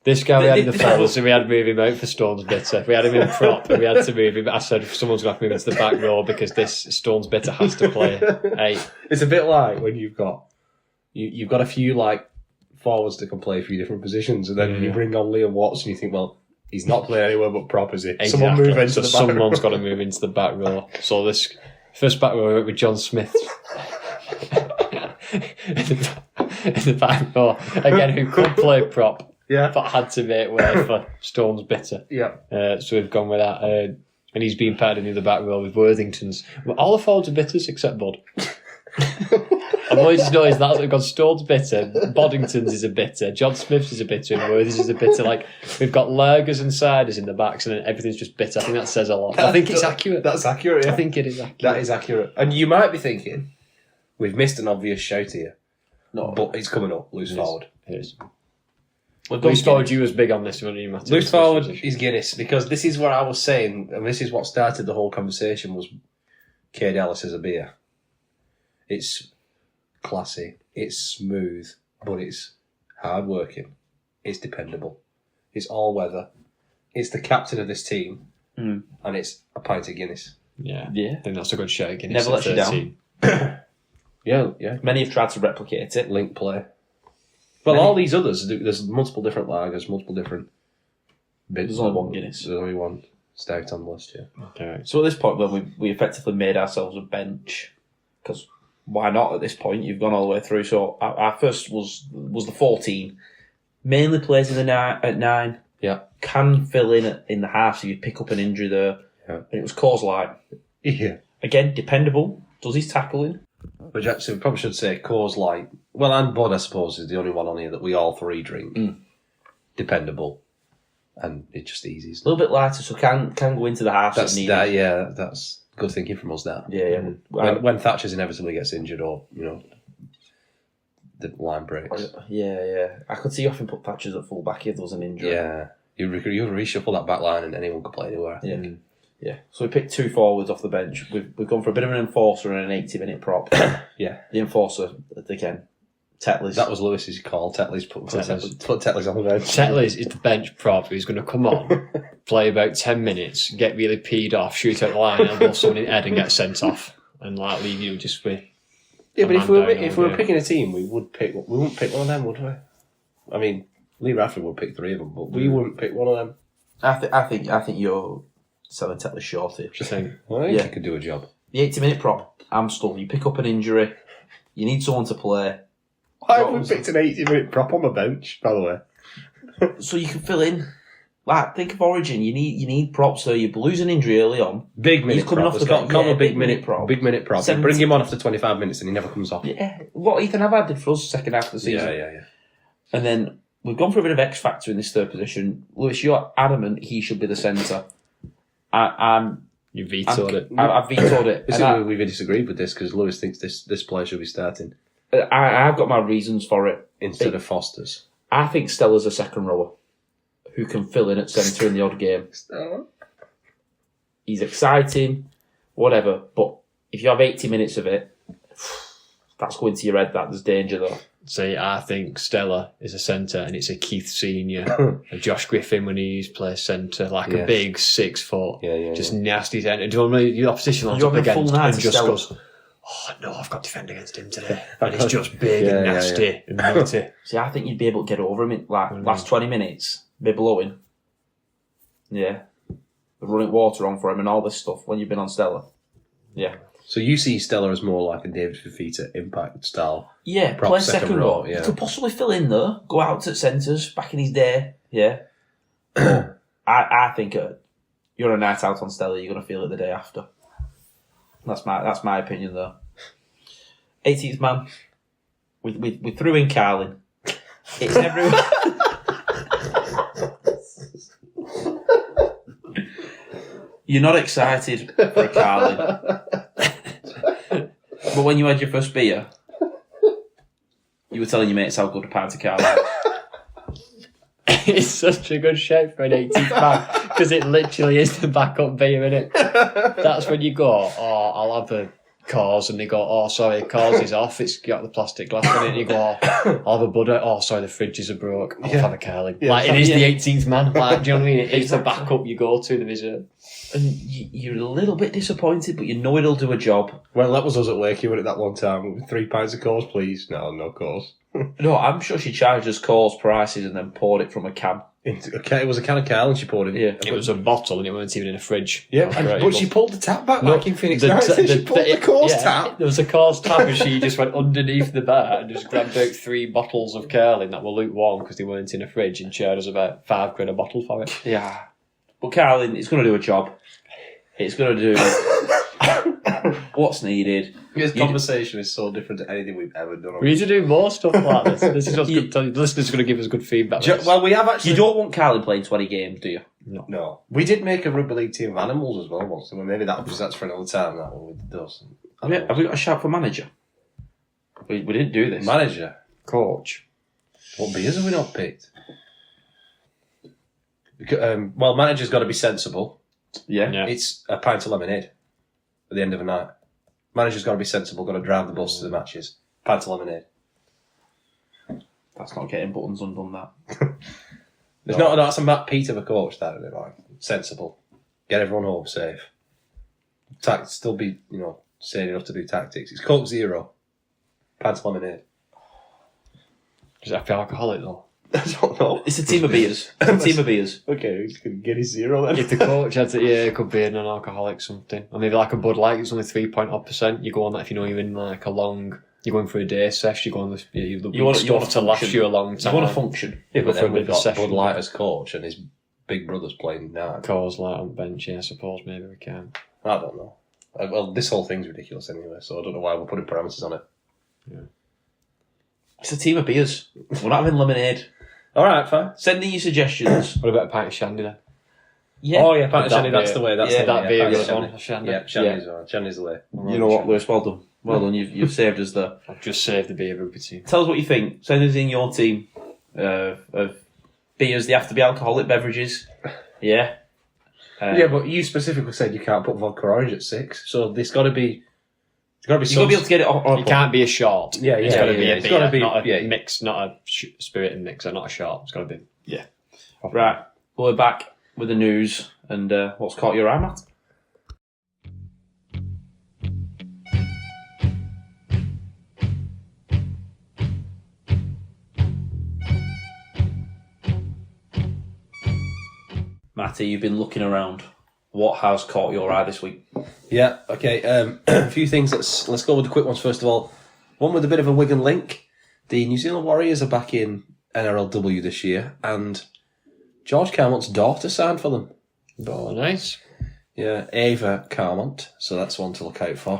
This guy we had in the This- fellas, so we had to move him out for Stones Bitter. We had him in prop, and we had to move him. I said, someone's going to have to move into the back row because this Stones Bitter has to play 8. It's a bit like when you've got a few like forwards that can play a few different positions, and then you bring on Liam Watts, and you think, well, he's not playing anywhere but prop, is he? Someone Exactly. move into So the back someone's row. got to move into the back row. So this first back row we went with John Smith in the back row again, who could play prop. Yeah. But had to make way for Stones Bitter. Yeah. So we've gone with that. And he's been paired in the back row with Worthingtons. Well, all the forwards are bitters except Bud. I've always just noticed that we've got Stone's bitter, Boddington's is a bitter, John Smith's is a bitter, and Worthy's is a bitter. Like, we've got lagers and ciders in the backs, and then everything's just bitter. I think that says a lot. I think it's accurate. That's accurate, yeah. I think it is accurate. That is accurate. And you might be thinking, we've missed an obvious shout here. No. But it's coming up, loose forward. It is. We've done Loose forward, Guinness. you was big on this one, you Matt. Loose forward is Guinness, because this is what I was saying, and this is what started the whole conversation, was K. Dallas as a beer. It's classy, it's smooth, but it's hard working, it's dependable, it's all weather, it's the captain of this team, and it's a pint of Guinness. Yeah. Yeah. I think that's a good shout. Guinness Never lets you down. Yeah. Many have tried to replicate it. Link play. Well, all these others, there's multiple different lagers, multiple different bits. There's only one Guinness. There's only one stout on the list, yeah. Okay. So at this point, then we effectively made ourselves a bench, because why not? At this point, you've gone all the way through. So our first was the 14, mainly plays in the at 9. Yeah. Can fill in the half, so you pick up an injury there. Yeah. And it was Cause Light. Yeah. Again, dependable. Does his tackling? Which actually, we probably should say Coors Light. Well, and Bud, I suppose, is the only one on here that we all three drink. Dependable. And it's just easy. A little bit lighter, so can go into the half That's if needed. that, yeah, that's good thinking from us, that. Yeah. When Thatcher's inevitably gets injured, or, the line breaks. Yeah. I could see you often put Thatchers at full back if there was an injury. Yeah. You reshuffle that back line and anyone could play anywhere. Yeah. Yeah. So we picked 2 forwards off the bench. We've gone for a bit of an enforcer and an 80-minute prop. Yeah. The enforcer, again, Tetley's. That was Lewis's call. Tetley's put Tetley's on the bench. Tetley's is the bench prop who's going to come on, play about 10 minutes, get really peed off, shoot out the line, elbow someone in the head and get sent off. And leave you just with... Yeah, but if we were picking a team, we wouldn't pick one of them, would we? I mean, Lee Rafford would pick 3 of them, but we wouldn't pick one of them. I think you're selling Tetley short here. I think. I think he could do a job. The 80-minute prop, Amstel, you pick up an injury, you need someone to play, I haven't picked an 80-minute prop on the bench, by the way. so you can fill in. Like, think of Origin, you need props, so you lose an injury early on. Big minute He's coming prop. off the It's got bench. called Yeah, a big minute prop. Big minute prop. 70. Bring him on after 25 minutes and he never comes off. Yeah, what Ethan Havard did for us second half of the season. Yeah. And then we've gone for a bit of X factor in this third position. Lewis, you're adamant he should be the centre. You vetoed it. I've vetoed it. We've disagreed with this because Lewis thinks this player should be starting I've got my reasons for it. instead of Foster's. I think Stella's a second rower who can fill in at centre in the odd game. He's exciting, whatever, but if you have 80 minutes of it, that's going to your head that there's danger there. See, I think Stella is a centre and it's a Keith Senior, a Josh Griffin when he plays centre, like a big 6 foot, just nasty centre. Do you want me, the opposition lines You're up having against full night and to just Stella. goes, oh no, I've got to defend against him today. And he's just big and nasty and nutty. See, I think you'd be able to get over him in last 20 minutes, be blowing. Yeah. Running water on for him and all this stuff when you've been on Stella. Yeah. So you see Stella as more like a David Fafita impact style. Yeah, Prop play second second row, row. yeah. He could possibly fill in there, go out at centres back in his day. Yeah. But I think you're a night out on Stella, you're going to feel it the day after. That's my opinion there. 18th man. We threw in Carlin. It's everyone. You're not excited for a Carlin. But when you had your first beer, you were telling your mates how good a pint of Carlin. It's such a good shout for an 18th man because it literally is the backup beer, innit? That's when you go, oh, I'll have a Cause, and they go, oh, sorry, Cause is off, it's got the plastic glass on it, and you go, oh, I'll have a Budder, oh, sorry, the fridges are broke, I'll have a Carling. Yeah, like, it is the 18th man, like, do you know what I mean? It's the backup you go to, the reserve. And you're a little bit disappointed, but you know it'll do a job. Well, that was us at Wakey, wasn't it, that one time? 3 pints of Coors, please. No Coors. No, I'm sure she charged us Coles prices and then poured it from a can. It was a can of Carl and she poured it in. Yeah. It was a bottle and it weren't even in a fridge. Yeah, but she pulled the tap back like in Phoenix the- Nights. the- She pulled the Coors tap. There was a Coors tap and she just went underneath the bar and just grabbed out 3 bottles of Carling that were lukewarm because they weren't in a fridge and charged us about £5 a bottle for it. Yeah. But Carolyn, it's going to do a job. It's going to do what's needed. This conversation is so different to anything we've ever done. We need to do more stuff like this. This is what's good. The listeners are going to give us good feedback. Well, we have actually. You don't want Carlin playing 20 games, do you? No. We did make a rugby league team of animals as well once. Well, maybe that's for another time. That one with those. Have we got a shout for manager? We didn't do this. Manager, Coach. what beers have we not picked? Well, manager's got to be sensible. Yeah. Yeah. It's a pint of lemonade at the end of the night. Manager's got to be sensible. Got to drive the bus to the matches. Pint of lemonade. That's not getting buttons undone, that. There's not that's a Matt Pete of a coach, that, is it? Like, sensible. Get everyone home safe. Still be, sane enough to do tactics. It's Coke Zero. Pint of lemonade. Is that for alcoholic though? I don't know. It's a team of beers. It's a team of beers. Okay, he's going to get his zero then. If the coach had to, it could be a non-alcoholic something. Or maybe like a Bud Light, it's only 3.0%. You go on that if you know you're in like a long, you're going for a day sesh, you go on this, you want stuff to last you a long time. You want to function. Yeah, but For a then bit we've of got session. Bud Light as coach and his big brother's playing now. Cause Light on bench, yeah, I suppose maybe we can. I don't know. Well, this whole thing's ridiculous anyway, so I don't know why we're putting parameters on it. It's a team of beers. We're not having lemonade. All right, fine. Send in your suggestions. What about a pint of shandy then? Yeah. Oh, yeah, pint of That shandy, that's beer- the way. That's yeah, the that way, beer pint of goes shandy. on, a shandy. Yeah, shandy's the way. You know what, Lewis? Well done. Well done. You've saved us there. I've just saved the beer rugby team. Tell us what you think. Send us in your team of beers. They have to be alcoholic beverages. Yeah. Yeah, but you specifically said you can't put vodka orange at 6, so there's got to be. There's got to be. You've got to be able to get it on. It can't be a short. Yeah, It's yeah, got to yeah, be yeah. a It's beer, gotta be- not a yeah. mix, not a spirit mixer, not a short. It's got to be. Yeah. Right. We're back with the news and what's caught your eye, Matt? Matty, you've been looking around. What has caught your eye this week? Yeah, okay. A few things. Let's go with the quick ones first of all. One with a bit of a Wigan link. The New Zealand Warriors are back in NRLW this year, and George Carmont's daughter signed for them. Oh, nice. Yeah, Ava Carmont. So that's one to look out for.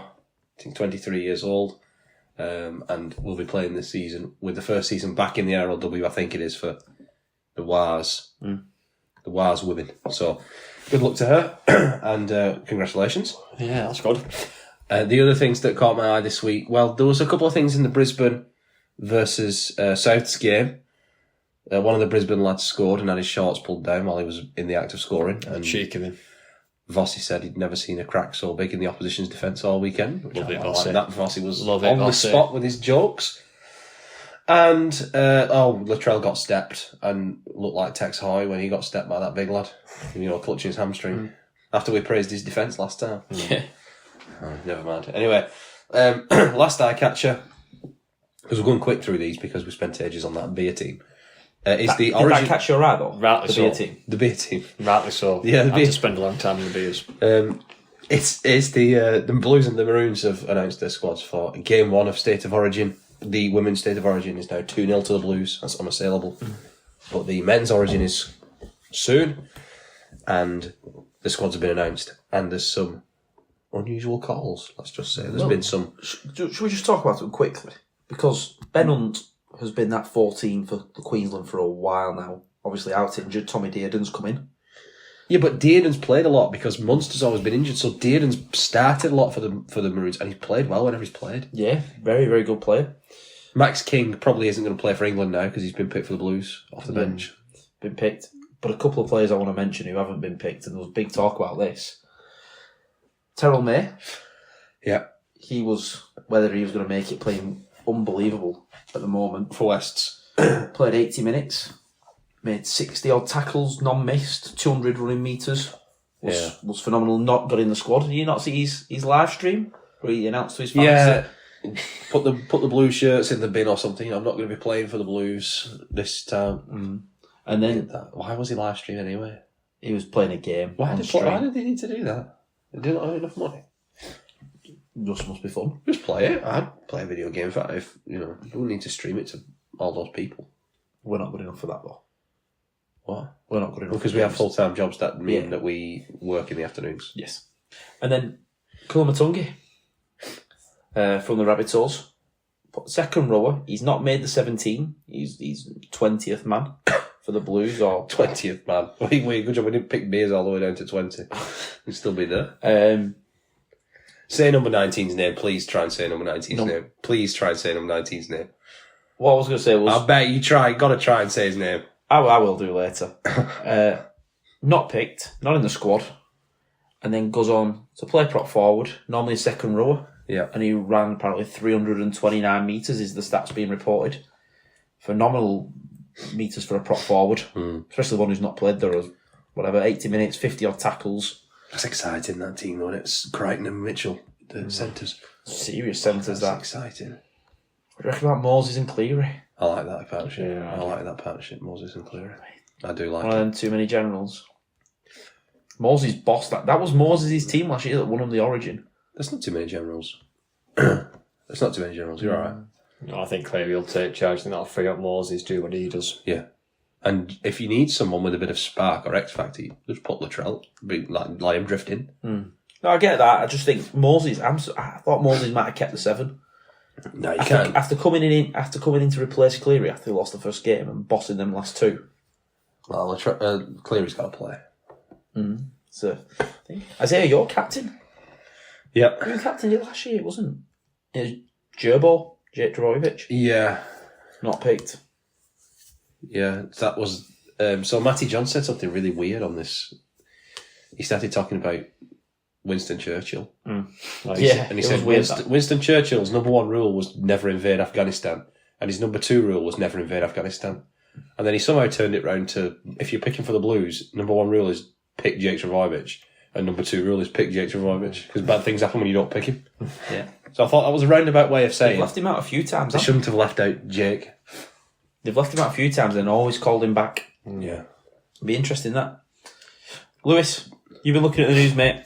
I think 23 years old, and will be playing this season with the first season back in the NRLW. I think it is for the Wars, the Wars women. So good luck to her, and congratulations. Yeah, that's good. The other things that caught my eye this week, well, there was a couple of things in the Brisbane versus Souths game. One of the Brisbane lads scored and had his shorts pulled down while he was in the act of scoring. And Cheek him in. Vossi said he'd never seen a crack so big in the opposition's defence all weekend. Which Love I it, like Vossi. that. Vossi was Love it, on the Vossi. spot with his jokes. And, Latrell got stepped and looked like Tex Hoy when he got stepped by that big lad. Clutching his hamstring. After we praised his defence last time. Yeah. Oh, never mind. Anyway, last eye catcher, because we're going quick through these because we spent ages on that beer team, is the Did origin. that catch your eye, though? Rightly The so. beer team. The beer team. Rightly so. Yeah, the I beer- had to spend a long time in the beers. It's the Blues and the Maroons have announced their squads for Game 1 of State of Origin. The women's State of Origin is now 2-0 to the Blues. That's unassailable. But the men's Origin is soon, and the squads have been announced. And there's some unusual calls, let's just say. There's been some... Should we just talk about them quickly? Because Ben Hunt has been that 14 for the Queensland for a while now. Obviously out injured. Tommy Dearden's come in. Yeah, but Dearden's played a lot because Munster's always been injured, so Dearden's started a lot for the Maroons, and he's played well whenever he's played. Yeah, very, very good player. Max King probably isn't going to play for England now because he's been picked for the Blues off the bench. Been picked. But a couple of players I want to mention who haven't been picked, and there was big talk about this. Terrell May. Yeah. He was, whether he was going to make it, playing unbelievable at the moment. For Wests. Played 80 minutes. Made 60-odd tackles, non-missed, 200 running metres. Was phenomenal. Not got in the squad. Did you not see his live stream where he announced to his fans? Yeah. Put the blue shirts in the bin or something. I'm not going to be playing for the Blues this time. And then Why was he live streaming anyway? he was playing a game. Why on did stream. they need to do that? They didn't have enough money. Just must be fun. Just play it. I'd play a video game for that if, you don't need to stream it to all those people. We're not good enough for that, though. What? We're not good enough. Because for we have games. full-time jobs that mean Yeah. that we work in the afternoons. Yes. And then Kulamatungi. from the Rabbitohs. Second rower, he's not made the 17. He's 20th man for the Blues. Or 20th man. Wait, good job we didn't pick Beers all the way down to 20. He'd still be there. Say number 19's name. Please try and say number 19's name. Please try and say number 19's name. What I was going to say was... I bet you got to try and say his name. I will do later. Not picked, not in the squad, and then goes on to play prop forward, normally a second rower. Yeah. And he ran apparently 329 metres is the stats being reported. Phenomenal metres for a prop forward, especially one who's not played there, whatever, 80 minutes, 50 odd tackles. That's exciting, that team, though. It's Crichton and Mitchell, the centres. Serious centres, that. Exciting. What do you reckon about Moses and Cleary? I like that partnership. Yeah, I like that partnership, Moses and Cleary. I do like One of them too many generals. Moses bossed that. That was Moses' team last year that won him the Origin. There's not too many generals. There's not too many generals. You're all right. No, I think Cleary will take charge and that'll free up Moses, do what he does. Yeah. And if you need someone with a bit of spark or X factor, just put Latrell. Let him drift in. No, I get that. I just think Moses. I thought Moses might have kept the 7. No, you can't. After coming in to replace Cleary after he lost the first game and bossing them last 2. Well, Cleary's got to play. So, Isaiah, you're captain. Yep. You were captain last year, wasn't it? It was Jake Dravojevic. Yeah. Not picked. Yeah, that was... so Matty John said something really weird on this. He started talking about Winston Churchill. Yeah, And he said Winston Churchill's number 1 rule was never invade Afghanistan. And his number 2 rule was never invade Afghanistan. And then he somehow turned it round to, if you're picking for the Blues, number 1 rule is pick Jake Travojevic. And number 2 rule is pick Jake Travojevic. Because bad things happen when you don't pick him. Yeah. So I thought that was a roundabout way of saying... They've left him out a few times. They shouldn't have left out Jake. They've left him out a few times and always called him back. Yeah. It'll be interesting, that. Lewis, you've been looking at the news, mate.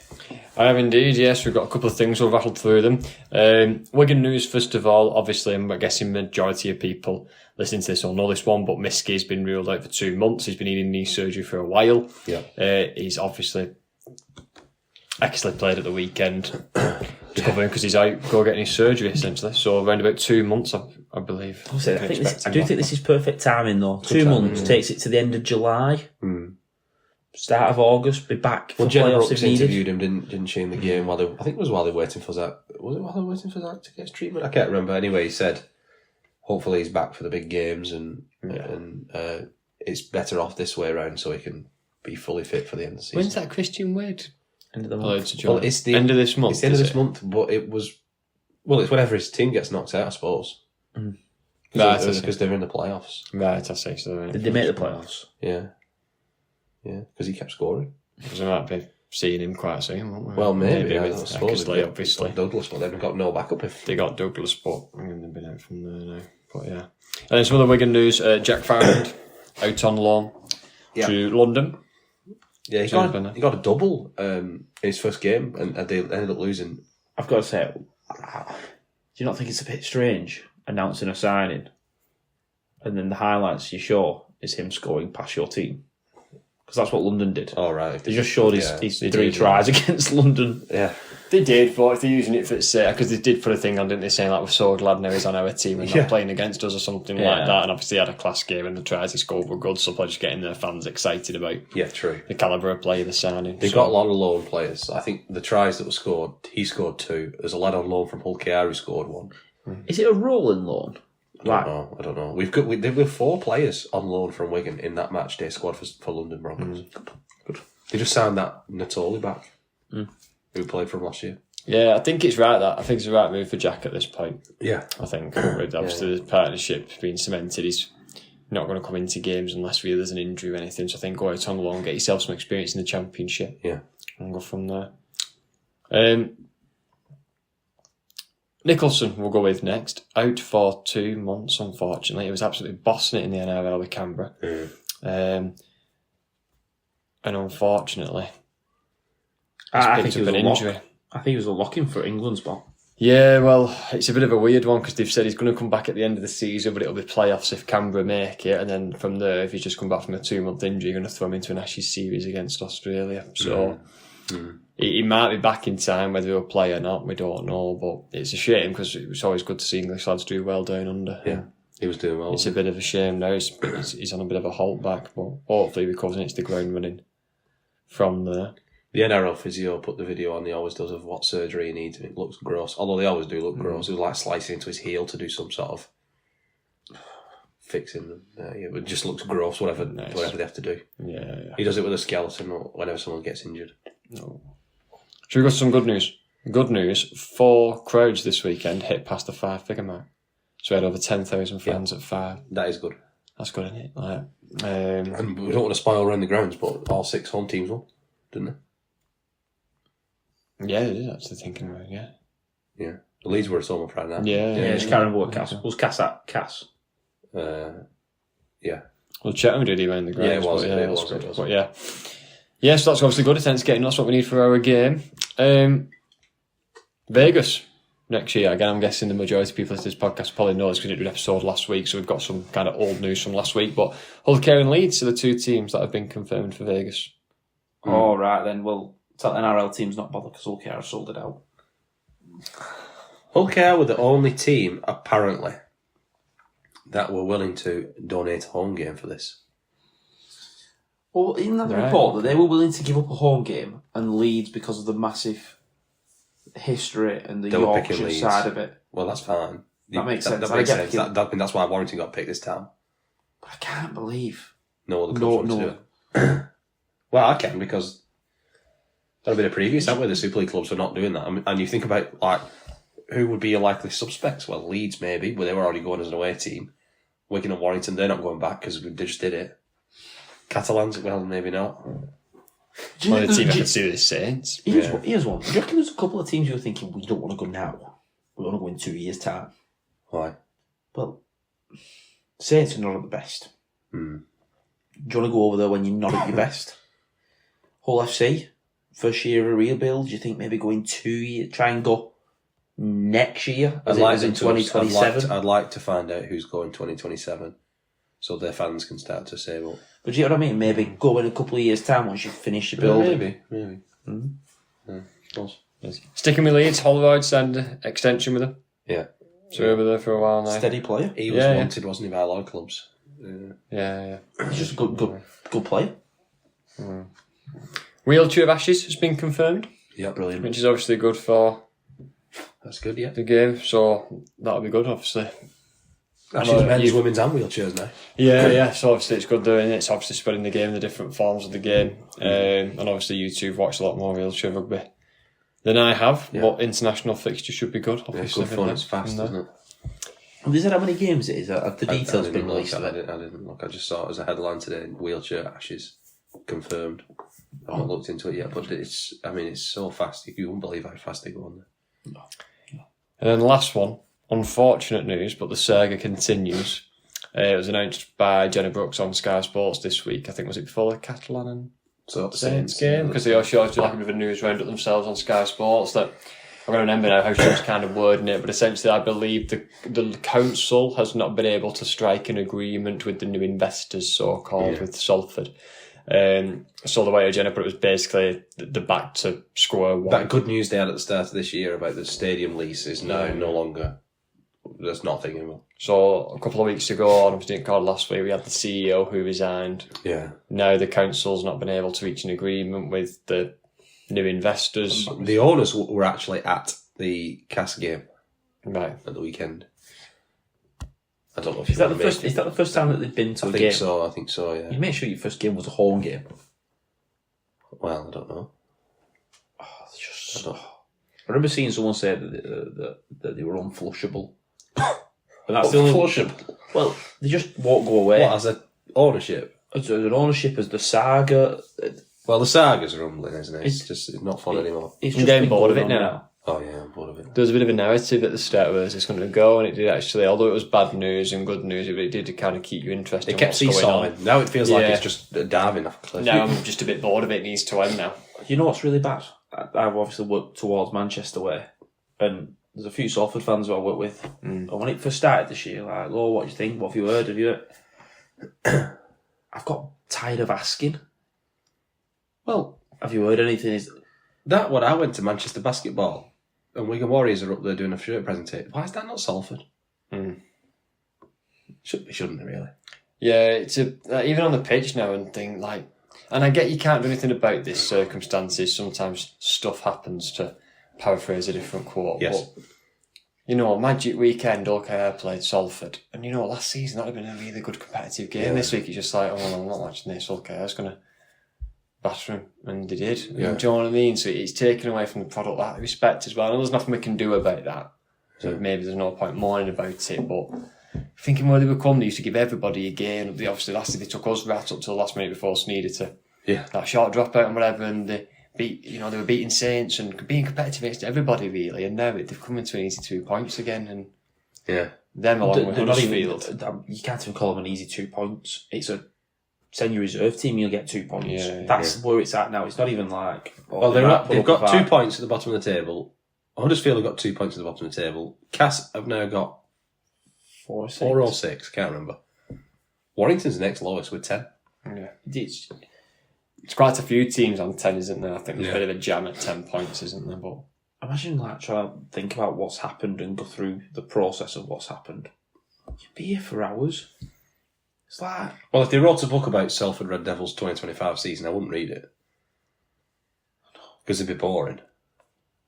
I have indeed, yes. We've got a couple of things, we'll rattle through them. Wigan news, first of all. Obviously, I'm guessing majority of people listening to this will know this one, but Miski's been ruled out for 2 months. He's been needing knee surgery for a while. Yeah. He's obviously excellently played at the weekend, covering because he's out, go getting his surgery, essentially. So around about 2 months, I believe. I do think this is perfect timing, though. 2 months takes it to the end of July. Start of August, be back for Jen playoffs Brooks if needed. interviewed him, didn't she, in the game? I think it was while they were waiting for Zach. Was it while they were waiting for Zach to get his treatment? I can't remember. Anyway, he said, hopefully he's back for the big games and it's better off this way around so he can be fully fit for the end of the season. When's that Christian Wade? End of the month. Well, it's the end of this month. It's the end of this month, but it was... Well, it's whenever his team gets knocked out, I suppose. Because they're in the playoffs. Right, I see. So Did they make the playoffs? Yeah. Yeah, because he kept scoring. Because we might be seeing him quite soon, won't we? Well, maybe. I with suppose Eckersley, obviously. Douglas, but they've got no backup if... They got Douglas, but they've been out from there now. But yeah. And then some other Wigan news. Jack Farland out on loan to London. Yeah, he got a double in his first game and they ended up losing. I've got to say, do you not think it's a bit strange announcing a signing and then the highlights you show is him scoring past your team? Because that's what London did. Oh, right. They just showed his 3 tries against London. Yeah. They did, but if they're using it for its sake, because they did put a thing on, didn't they, saying like we're so glad now he's on our team and not playing against us or something like that. And obviously he had a class game and the tries he scored were good, so probably just getting their fans excited about the calibre of player they're signing. They've got a lot of loan players. I think the tries that were scored, he scored 2. There's a lad on loan from Hull KR who scored 1. Is it a rolling loan? I don't know. There were 4 players on loan from Wigan in that match day squad for London Broncos. Good. They just signed that Natoli back, who played from last year. Yeah, I think it's right. I think it's the right move for Jack at this point. Yeah, I think with obviously the partnership being cemented, he's not going to come into games unless really there's an injury or anything. So I think go out on loan, get yourself some experience in the Championship. Yeah, and go from there. Nicholson we'll go with next. Out for 2 months, unfortunately. He was absolutely bossing it in the NRL with Canberra. And unfortunately, I think picked up an injury. I think he was a lock-in for England spot. Yeah, well, it's a bit of a weird one because they've said he's going to come back at the end of the season, but it'll be playoffs if Canberra make it. And then from there, if he's just come back from a 2-month injury, you're going to throw him into an Ashes series against Australia. So He might be back in time, whether he'll play or not, we don't know. But it's a shame because it's always good to see English lads do well down under. Yeah, he was doing well. It's a bit of a shame now. He's on a bit of a halt back, but hopefully he recovers and it's the ground running from there. The NRL physio put the video on, he always does, of what surgery he needs, and it looks gross. Although they always do look gross. It was like slicing into his heel to do some sort of fixing them. It just looks gross, whatever they have to do. Yeah. He does it with a skeleton whenever someone gets injured. No. So we've got some good news. Good news, 4 crowds this weekend hit past the 5-figure mark. So we had over 10,000 fans at 5. That is good. That's good, isn't it? And we don't want to spoil around the grounds, but all 6 home teams won, didn't they? Yeah, it is actually thinking about it, yeah. Yeah. The Leeds were at home on Friday night. Yeah, just can't remember what Cass was. Cass at Cass. Yeah. Well, Cheltenham did even in the grounds. Yeah, it was. But It was. good. But yeah. Yeah, so that's obviously good. Attendance getting, that's what we need for our game. Vegas next year. Again, I'm guessing the majority of people listening to this podcast probably know this because we did an episode last week, so we've got some kind of old news from last week. But Hull KR and Leeds are the 2 teams that have been confirmed for Vegas. Oh, right then. Well, tell NRL team's not bothered because Hull KR have sold it out. Hull KR were the only team, apparently, that were willing to donate a home game for this. Well, isn't that the report that they were willing to give up a home game and Leeds because of the massive history and the They were picking Yorkshire Leeds. side of it? Well, that's fine. That makes sense. That makes sense. That's why Warrington got picked this time. But I can't believe. No other clubs want to do it. Well, I can, because there have been a previous, haven't we? The Super League clubs are not doing that. And you think about, like, who would be your likely suspects? Well, Leeds maybe, but they were already going as an away team. Wigan and Warrington, they're not going back because they just did it. Catalans, well, maybe not. One of the team I could see with the Saints. Here's one. Do you reckon there's a couple of teams you're thinking, we don't want to go now? We want to go in 2 years' time. Why? Well, Saints are not at the best. Do you want to go over there when you're not at your best? Hull FC, first year of a rebuild. Do you think maybe go in 2 years, try and go next year, as it was in 2027? I'd like to find out who's going 2027, so their fans can start to say, well... But do you know what I mean? Maybe go in a couple of years' time once you've finished your building. Maybe. Sticking with Leeds, Holroyd signed an extension with them. Yeah. So over there for a while now. Steady player. He was wanted, wasn't he, by a lot of clubs? Yeah. He's just a good player. Wheelchair of Ashes has been confirmed. Yeah, brilliant. Which is obviously good for That's good, yeah. the game, so that'll be good, obviously. Actually, men's, women's and wheelchairs now. Yeah, so obviously it's good doing it. It's obviously spreading the game, the different forms of the game. And obviously you two have watched a lot more wheelchair rugby than I have, but international fixture should be good, obviously. Yeah, good fun, it's fast, isn't it? Have you said how many games it is? Have the details been released? I didn't look. I just saw it as a headline today. Wheelchair Ashes confirmed. I haven't looked into it yet, but it's so fast. You wouldn't believe how fast they go on there. And then the last one, unfortunate news, but the saga continues. It was announced by Jenna Brooks on Sky Sports this week. I think, was it before the Catalan and Saints game? Because they also do like a bit of a news roundup themselves on Sky Sports. That I'm going to remember now how she was kind of wording it, but essentially I believe the council has not been able to strike an agreement with the new investors, so-called, with Salford. So the way Jenna put it was basically the back to square one. That good news they had at the start of this year about the stadium lease is now no longer. There's nothing anymore. So a couple of weeks ago, on didn't call last week, we had the CEO who resigned. Yeah. Now the council's not been able to reach an agreement with the new investors. The owners were actually at the Cass game Right. at the weekend. I don't know if Is that the first time that they've been to a game? I think so, yeah. You make sure your first game was a home game. Well, I don't know. I remember seeing someone say that they were unflushable. But that's the only Unflushable? Well, they just won't go away. What, as an ownership? As an ownership, as the saga. Well, the saga's rumbling, isn't it? It's not fun anymore. It's I'm just getting been bored of going it on now. Oh, yeah, I'm bored of it. There was a bit of a narrative at the start where it's going to go, and it did actually, although it was bad news and good news, it did kind of keep you interested. It kept seesawing. Now it feels like it's just diving off a cliff. Now I'm just a bit bored of it. It needs to end now. You know what's really bad? I've obviously worked towards Manchester way, and there's a few Salford fans who I work with. And when it first started this year, like, oh, what do you think? What have you heard? I've got tired of asking. Well, have you heard anything? That when I went to Manchester Basketball and Wigan Warriors are up there doing a shirt presentation. Why is that not Salford? Shouldn't it really? Yeah, it's even on the pitch now and thing like, and I get you can't do anything about this circumstances. Sometimes stuff happens, to paraphrase a different quote. Yes. But, you know, Magic Weekend, OKR played Salford, and you know, last season that would have been a really good competitive game. Yeah. This week it's just like, oh, well, I'm not watching this. OKR's going to batter him, and they did. Yeah. Do you know what I mean? So it's taken away from the product that respect as well. I know there's nothing we can do about that. So maybe there's no point mourning about it, but thinking where they were coming, they used to give everybody a game. They obviously last they took us right up to the last minute before us needed to that short dropout and whatever, and they were beating Saints and being competitive against everybody really. And now they've come into an easy 2 points again, and them along with Huddersfield. You can't even call them an easy 2 points. It's a send your reserve team, you'll get 2 points. That's where it's at now. It's not even like they've got 2 points at the bottom of the table. Huddersfield have got 2 points at the bottom of the table. Cass have now got 4 or 6, can't remember. Warrington's next lowest with 10. Yeah. It's quite a few teams on 10, isn't there? I think there's a bit of a jam at 10 points, isn't there? But imagine trying to think about what's happened and go through the process of what's happened. You'd be here for hours. It's like... Well, if they wrote a book about Salford Red Devils 2025 season, I wouldn't read it. Because it'd be boring.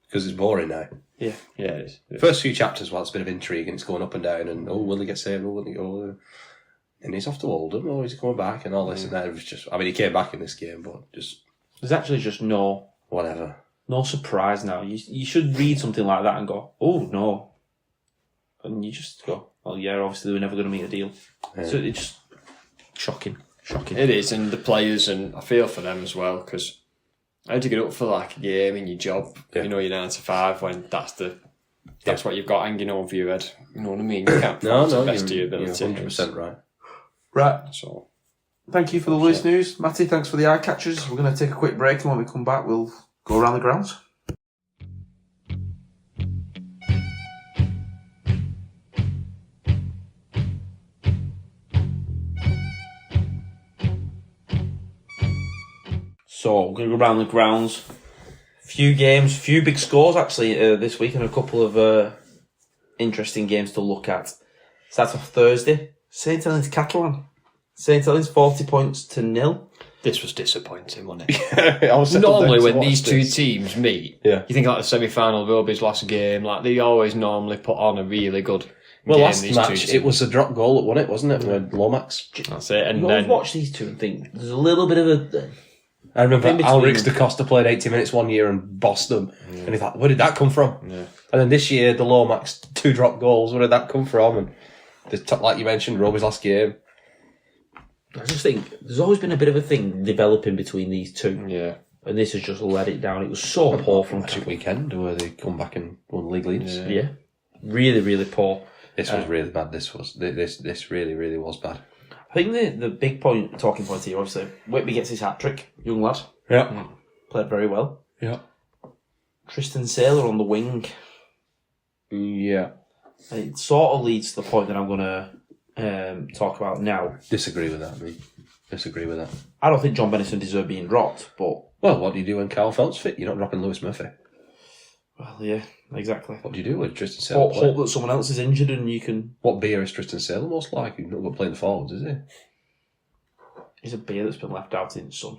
Because it's boring now. Yeah, it is. The first few chapters, it's a bit of intrigue and it's going up and down and, will he get saved, will he go... And he's off to Oldham, or is he coming back, and all this and that. It was just... I mean, he came back in this game, but just... There's actually just no... Whatever. No surprise now. You should read something like that and go, oh, no. And you just go, well, yeah, obviously they were never going to meet a deal. Yeah. So it's just shocking. Shocking. It is, and the players, and I feel for them as well, because I had to get up for like a game in your job, you know, you're 9 to 5, when that's what you've got hanging over your head. You know what I mean? You can't perform to the best of your ability. You're 100% right. Right. So, thank you for the latest news. Matty, thanks for the eye catchers. We're going to take a quick break, and when we come back, we'll go around the grounds. So, we're going to go around the grounds. Few games, few big scores actually this week, and a couple of interesting games to look at. Starts off Thursday. St Helens Catalan. St Helens 40 points to 0. This was disappointing, wasn't it? Normally when these two teams meet, you think like the semi-final Roby's last game, like they always normally put on a really good game. Last match it was a drop goal that won it, wasn't it? With Lomax. That's it. And you always watch these two and think there's a little bit of a... I remember Alrix da Costa played 80 minutes one year and bossed them. And he thought, where did that come from? Yeah. And then this year, the Lomax 2 drop goals, where did that come from? And like you mentioned, Roby's last game. I just think there's always been a bit of a thing developing between these two. Yeah. And this has just let it down. It was so poor from Magic Weekend, where they come back and won league leads. Yeah. Really, really poor. This was really bad. This really, really was bad. I think the big talking point here, obviously, Whitby gets his hat-trick. Young lad. Yeah. Played very well. Yeah. Tristan Saylor on the wing. Yeah. It sort of leads to the point that I'm going to talk about now. Disagree with that, me. Disagree with that. I don't think John Bennison deserved being dropped, but... Well, what do you do when Carl Felt's fit? You're not dropping Lewis Murphy. Well, yeah, exactly. What do you do with Tristan Saylor? Hope that someone else is injured and you can... What beer is Tristan Saylor most like? He's not going to play in the forwards, is he? He's a beer that's been left out in the sun.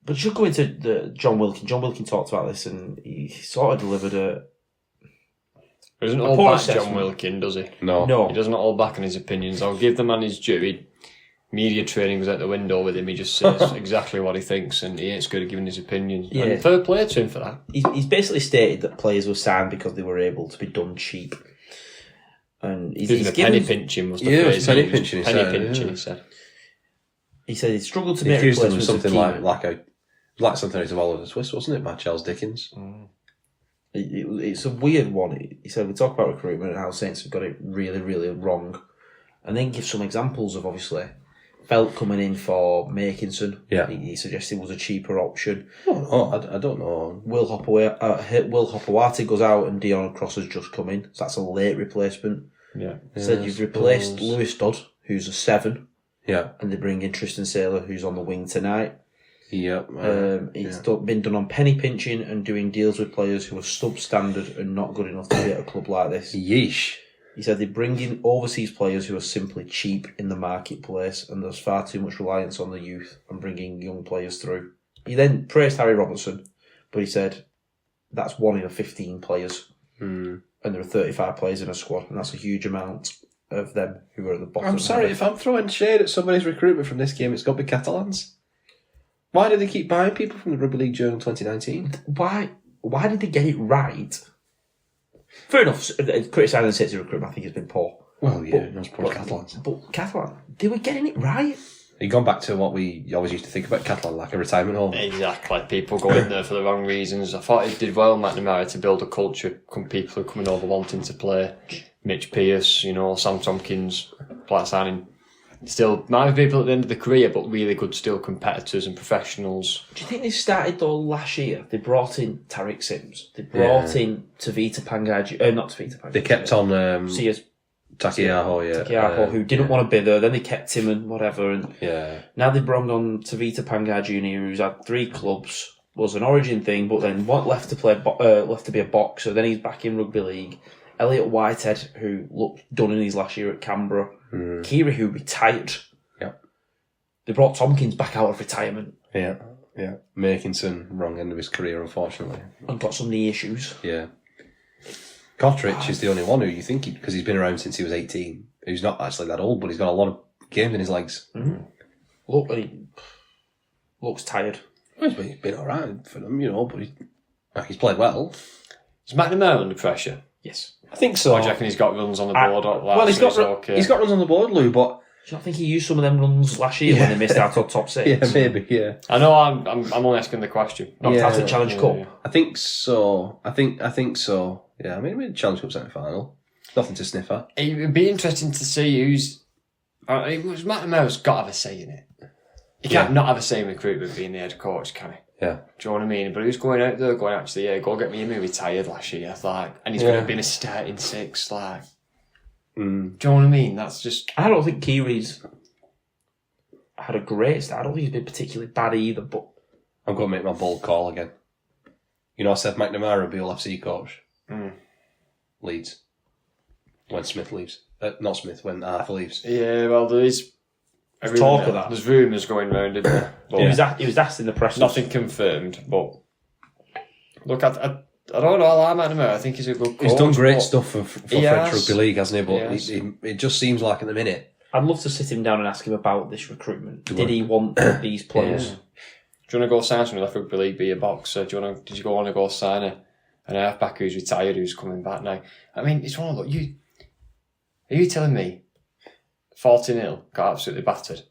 But just go into the John Wilkin. John Wilkin talked about this and he sort of delivered a... He doesn't hold back John Wilkin, does he? No. He doesn't hold back on his opinions. I'll give the man his due. Media training was out the window with him. He just says exactly what he thinks and he ain't scared of giving his opinion. Yeah. And fair play to him for that. He's basically stated that players were signed because they were able to be done cheap. And he's penny pinching was the phrase. Penny pinching, he said. He said he struggled to he make accused them of replacements something like something out of Oliver Twist, wasn't it, by Charles Dickens? It's a weird one. He said we talk about recruitment and how Saints have got it really, really wrong, and then give some examples of obviously Felt coming in for Makinson. Yeah, he suggested was a cheaper option. I don't know. Will Hopewati goes out and Dion Cross has just come in, so that's a late replacement. Yeah, Said you've replaced Lewis Dodd, who's a 7. Yeah. and they bring in Tristan Saylor, who's on the wing tonight. Yep. It's been done on penny pinching and doing deals with players who are substandard and not good enough to be at a club like this. Yeesh. He said they bring in overseas players who are simply cheap in the marketplace, and there's far too much reliance on the youth and bringing young players through. He then praised Harry Robertson, but he said that's 1 in 15 players, and there are 35 players in a squad, and that's a huge amount of them who are at the bottom. I'm sorry, if I'm throwing shade at somebody's recruitment from this game, it's got to be Catalans. Why do they keep buying people from the Rugby League Journal 2019? Why did they get it right? Fair enough, criticising City's recruitment, I think, has been poor. Well, yeah, that's poor Catalans. But Catalan, they were getting it right. You've gone back to what we always used to think about Catalan, like a retirement home. Exactly. People go in there for the wrong reasons. I thought he did well, McNamara, to build a culture. People who are coming over wanting to play. Mitch Pearce, Sam Tompkins, player signing. Still, might be people at the end of the career, but really good still competitors and professionals. Do you think they started though last year? They brought in Tariq Sims. They brought in Tavita Pangaji. Not Tavita Pangaji. They kept on Takiaho, who didn't want to be there. Then they kept him and whatever. And now they brought on Tavita Pangaji Jr., who's had 3 clubs. Was an Origin thing, but then left to be a boxer. Then he's back in rugby league. Elliot Whitehead, who looked done in his last year at Canberra. Keary, who retired. Yeah. They brought Tompkins back out of retirement. Yeah. Makinson, wrong end of his career, unfortunately. And got some knee issues. Yeah. Cottrich is the only one who you think, because he's been around since he was 18, who's not actually that old, but he's got a lot of games in his legs. He looks tired. Well, he's been alright for them, but he's played well. Is McNamara under pressure? Yes. I think so. Or do you reckon he's got runs on the board? He's got runs on the board, Lou, but... Do you not think he used some of them runs last year when they missed out on top 6? Yeah, maybe, yeah. I know, I'm only asking the question. Knocked out at Challenge Cup? Yeah. I think so. I think so. Yeah, I mean, we had Challenge Cup semi-final. Nothing to sniff at. It would be interesting to see who's... McNamara's got to have a say in it. He can't not have a say in recruitment being the head coach, can he? Yeah. Do you know what I mean? But who's going out there going, actually, go get me. He retired last year, and he's going to be in a starting 6, Do you know what I mean? That's just... I don't think Keary's had a great start. I don't think he's been particularly bad either, but... I'm going to make my bold call again. I said McNamara would be all FC coach. Leeds. When Smith leaves. Not Smith, when Arthur leaves. Yeah, well, there is... talk of that. There's rumours going round, isn't there? He was asked in the press. Nothing confirmed, but... Look, I don't know, I like McNamara. I think he's a good coach. He's done great stuff for French has. Rugby League, hasn't he? But it just seems like at the minute... I'd love to sit him down and ask him about this recruitment. Did he want these players? Yeah. Do you want to go sign somebody like Rugby League, be a boxer? Did you want to go sign an halfback who's retired, who's coming back now? I mean, it's one of those... Are you telling me 40-0 got absolutely battered?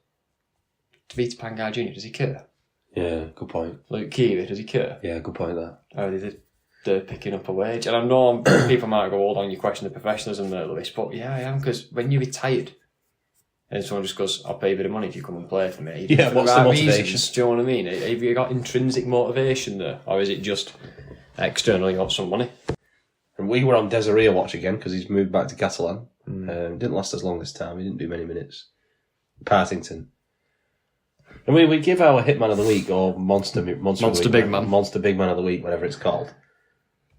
Tavita Pangai Jr., does he care? Yeah, good point. Luke Keary, does he care? Yeah, good point there. Oh, they're picking up a wage. And I know people might go, hold on, you question the professionalism there, Lewis, but yeah, I am, because when you're retired and someone just goes, I'll pay you a bit of money if you come and play for me. Yeah, for what's the motivation? Reasons, do you know what I mean? Have you got intrinsic motivation there? Or is it just externally got some money? And we were on Desiree watch again, because he's moved back to Catalan. Didn't last as long this time. He didn't do many minutes. Partington. And we give our Hitman of the Week, or Monster Big Man, Monster Big Man of the Week, whatever it's called.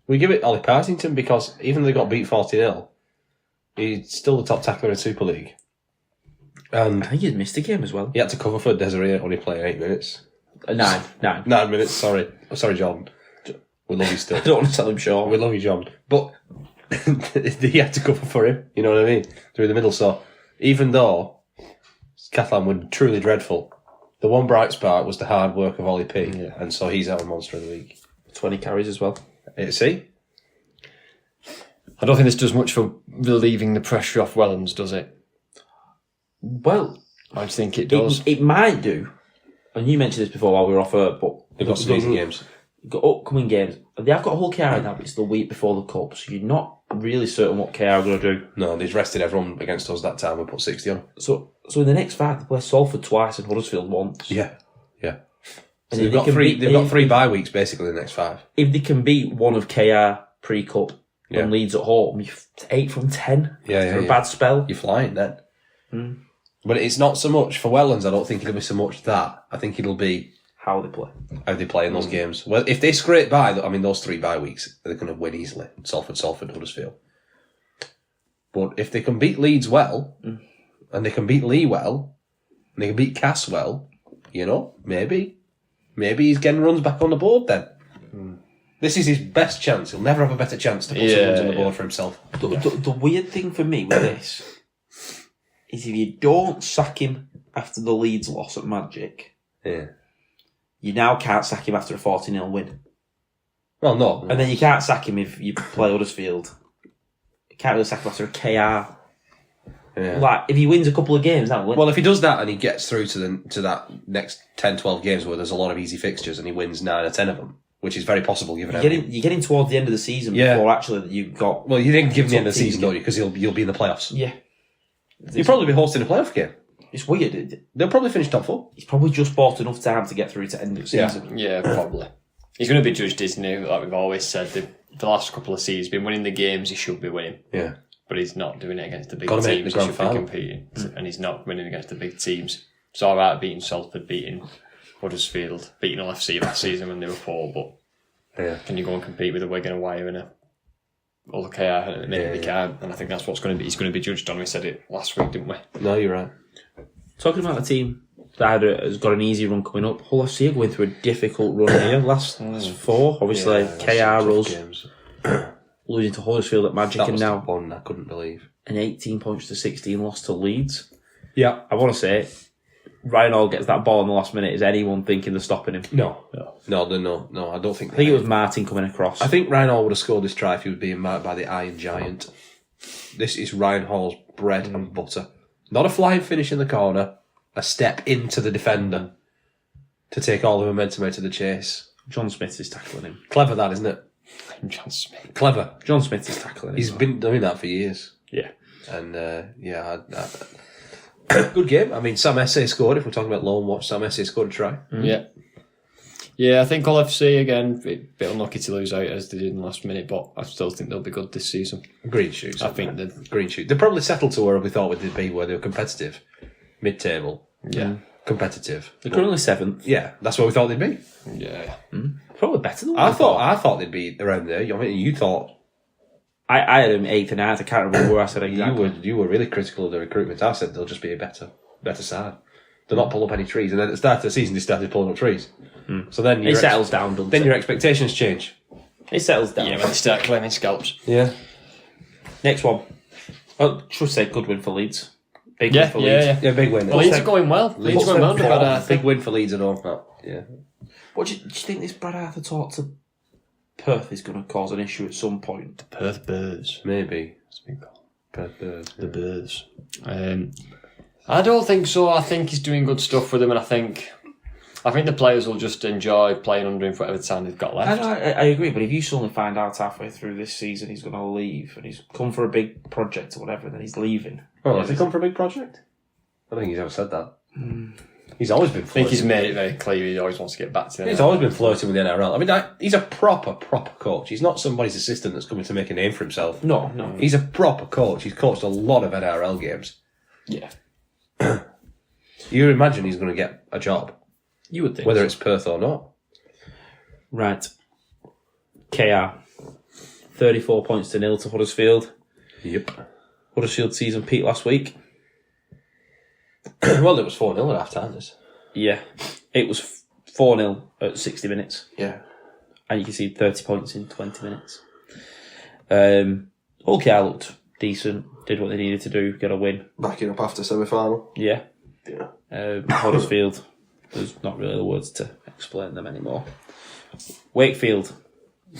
We give it Ollie Partington because even though they got beat 40-0, he's still the top tackler in Super League. And I think he'd missed a game as well. He had to cover for Desiree, only playing 8 minutes. 9 minutes, sorry. I'm sorry, John. We love you still. I don't want to tell him short. We love you, John. But he had to cover for him, you know what I mean? Through the middle. So even though Catalan were truly dreadful, the one bright spark was the hard work of Ollie P. Yeah. And so he's our Monster of the Week. 20 carries as well. See? I don't think this does much for relieving the pressure off Wellens, does it? Well, I think it does. It might do. And you mentioned this before while we were off air, but they've got some easy games. Got upcoming games. They have got a whole KR now, but it's the week before the Cup, so you're not really certain what KR are going to do. No, they've rested everyone against us that time and put 60 on. So in the next 5, they play Salford twice and Huddersfield once. Yeah. So And they've got 3 bye weeks basically in the next 5. If they can beat one of KR pre-Cup and Leeds at home, you're 8 from 10 for a bad spell. You're flying then. But it's not so much for Wellands. I don't think it'll be so much that. I think it'll be How they play. how they play in those games. Well, if they scrape by, those 3 bye weeks, they're going to win easily. Salford, Huddersfield. But if they can beat Leeds well, and they can beat Leigh well, and they can beat Cass well, maybe he's getting runs back on the board then. This is his best chance. He'll never have a better chance to put some runs on the board for himself. The weird thing for me with this is if you don't sack him after the Leeds loss at Magic, you now can't sack him after a 40-0 win. Well, no. And then you can't sack him if you play Huddersfield. You can't really sack him after a KR. Yeah. Like, if he wins a couple of games, that'll win. Well, if he does that and he gets through to that next 10, 12 games where there's a lot of easy fixtures and he wins 9 or 10 of them, which is very possible given everything. You're getting towards the end of the season before actually you've got... Well, you didn't give him the end of the season, don't you? Because you'll be in the playoffs. Yeah. You'll probably be hosting a playoff game. It's weird. They'll probably finish top 4. He's probably just bought enough time to get through to end of season. Yeah, probably. He's going to be judged, isn't he? Like we've always said, the last couple of seasons, he's been winning the games he should be winning. Yeah. But he's not doing it against the big Gotta make teams. the He grand should final. be competing. And he's not winning against the big teams. It's alright beating Salford, beating Huddersfield, beating LFC last season when they were poor, but can you go and compete with a Wigan away and a other KR? Maybe they can't. And I think that's what's going to be. He's going to be judged on. We said it last week, didn't we? No, you're right. Talking about the team that has got an easy run coming up, Hull FC are going through a difficult run here. Last 4, obviously, KR rules. Losing to Huddersfield at Magic, and now one I couldn't believe. An 18 points to 16 loss to Leeds. Yeah. I want to say, Ryan Hall gets that ball in the last minute. Is anyone thinking they're stopping him? No, I don't think. I think it was Martin coming across. I think Ryan Hall would have scored this try if he was being marked by the Iron Giant. This is Ryan Hall's bread and butter. Not a flying finish in the corner, a step into the defender to take all the momentum out of the chase. John Smith is tackling him. Clever that, isn't it? John Smith. Clever. John Smith is tackling him. He's been doing that for years. Yeah. And, good game. I mean, Sam Essay scored. If we're talking about Lone Watch, Sam Essay scored a try. Yeah. Yeah, I think Hull FC, again, a bit unlucky to lose out as they did in the last minute, but I still think they'll be good this season. Green shoots. I think the green shoot. They probably settled to where we thought they'd be, where they were competitive. Mid-table. Yeah. Competitive. They're currently 7th. Yeah, that's where we thought they'd be. Yeah. Probably better than I thought they'd be around there. I mean, you thought... I had them 8th and 9th. I can't remember where I said exactly. You were really critical of the recruitment. I said they'll just be a better side. They'll not pull up any trees. And then at the start of the season, they started pulling up trees. So then it settles down, doesn't then it? your expectations change. It settles down. Yeah, when they start claiming scalps. Yeah. Next one. I should say good win for Leeds. Big win for Leeds. Yeah, big win. Well, Leeds are going well. Leeds are going well under Brad Arthur. Big win for Leeds and all that. Yeah. What do you think this Brad Arthur talk to Perth is going to cause an issue at some point? Perth Birds. Maybe. Perth Birds. The Birds. I don't think so. I think he's doing good stuff with them, and I think the players will just enjoy playing under him for whatever time they've got left. I agree, but if you suddenly find out halfway through this season he's going to leave and he's come for a big project or whatever, and then he's leaving. Oh, has he come for a big project? I don't think he's ever said that. He's always been flirting. I think he's made it very clear he always wants to get back to them. He's always been flirting with the NRL. I mean, he's a proper coach. He's not somebody's assistant that's coming to make a name for himself. No. He's a proper coach. He's coached a lot of NRL games. Yeah. You imagine he's going to get a job. You would think. Whether it's Perth or not. Right. KR. 34 points to 0 to Huddersfield. Yep. Huddersfield season peak last week. Well, it was 4-0 at half-time. Yeah. It was 4-0 at 60 minutes. Yeah. And you can see 30 points in 20 minutes. Hull KR looked decent. Did what they needed to do. Get a win. Backing up after semi-final. Yeah. Yeah. Huddersfield. There's not really the words to explain them anymore. Wakefield.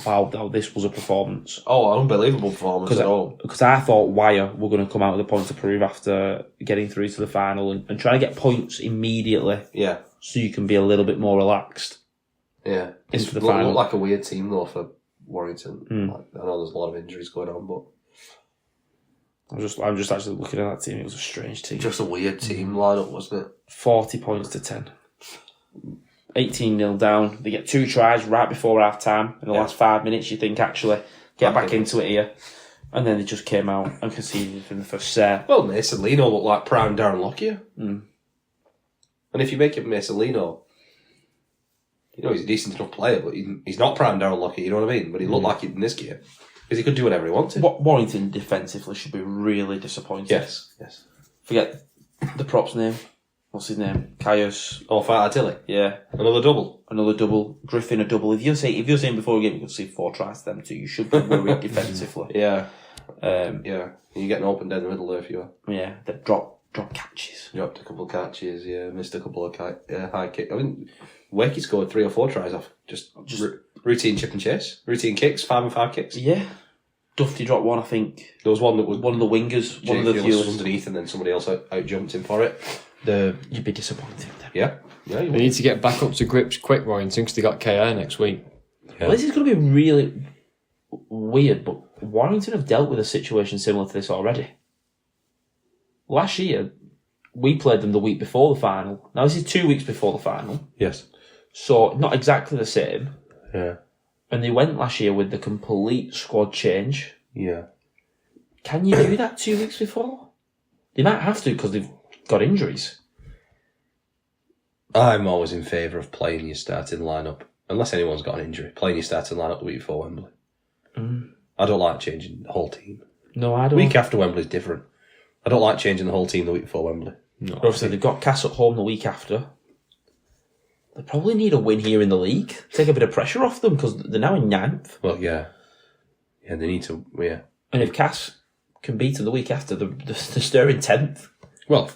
Wow, this was a performance. Oh, unbelievable performance at all. Because I thought Wire were going to come out with a point to prove after getting through to the final and trying to get points immediately. Yeah. So you can be a little bit more relaxed. Yeah. Into the final. Looked like a weird team though for Warrington. I know there's a lot of injuries going on, but I'm just actually looking at that team. It was a strange team. just a weird team lineup, wasn't it? 40 points to 10. 18-0 down. They get 2 tries right before half time. In the last 5 minutes, you think, actually, get back into it here. And then they just came out and conceded in the first set. Well, Mason Lino looked like prime Darren Lockyer. Mm. And if you make it Mason Lino, he's a decent enough player, but he's not prime Darren Lockyer, you know what I mean? But he looked like it in this game. Because he could do whatever he wanted. Warrington defensively should be really disappointed. Yes. Forget the prop's name. What's his name? Caius. Fight Artilly. Yeah. Another double. Griffin a double. If you're saying before a game you could see 4 tries to them too, you should be worried defensively. Yeah. You're getting opened down the middle there if you are. Yeah. They drop catches. Dropped a couple of catches, missed a couple of high kicks. I mean, Wakey scored 3 or 4 tries off. Just routine chip and chase. Routine kicks, 5 and 5 kicks. Yeah. Dufty dropped one, I think. There was one that was one of the wingers, one of the viewers underneath, and then somebody else out jumped him for it. You'd be disappointed then. Yeah. They need to get back up to grips quick, Warrington, because they got KI next week. Yeah. Well, this is going to be really weird, but Warrington have dealt with a situation similar to this already. Last year, we played them the week before the final. Now, this is 2 weeks before the final. Yes. So, not exactly the same. Yeah. And they went last year with the complete squad change. Yeah. Can you do that 2 weeks before? They might have to because they've got injuries. I'm always in favour of playing your starting lineup, unless anyone's got an injury. Playing your starting lineup the week before Wembley. I don't like changing the whole team. No, I don't. The week after Wembley's different. I don't like changing the whole team the week before Wembley. No. Obviously, they've got Cass at home the week after. They probably need a win here in the league. Take a bit of pressure off them because they're now in 9th. Well, yeah. Yeah, they need to, yeah. And if Cass can beat them the week after, they're still in 10th. Well,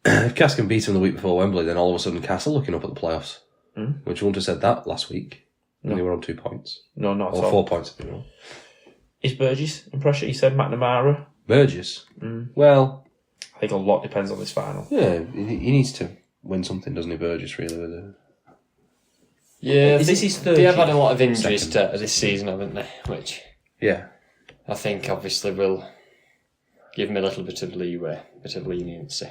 if Cass can beat them the week before Wembley, then all of a sudden Cass are looking up at the playoffs. Which you wouldn't have said that last week. And they were on 2 points. No, not at Or all. 4 points. You know. Is Burgess in pressure? You said McNamara. Burgess? Well, I think a lot depends on this final. yeah, he needs to win something, doesn't he, Burgess, really? With it. Yeah, Is this his third they have year? had a lot of injuries this season, haven't they? Which Yeah. I think obviously will give him a little bit of leeway, a bit of leniency.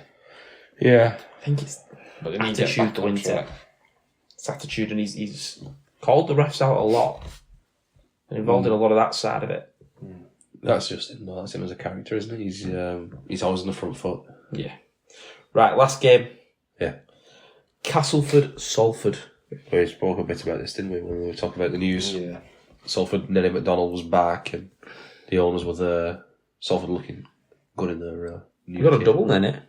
Yeah. I think it's But they need to get attitude back to on win track. it. It's attitude, and he's called the refs out a lot. And involved in a lot of that side of it. That's just him. No, that's him as a character, isn't he? He's always on the front foot. Yeah. Right, last game. Yeah. Castleford, Salford. We spoke a bit about this, didn't we, when we were talking about the news? Yeah. Salford, Nelly McDonald was back, and the owners were there. Salford looking good in their new You got a kit. double then, it?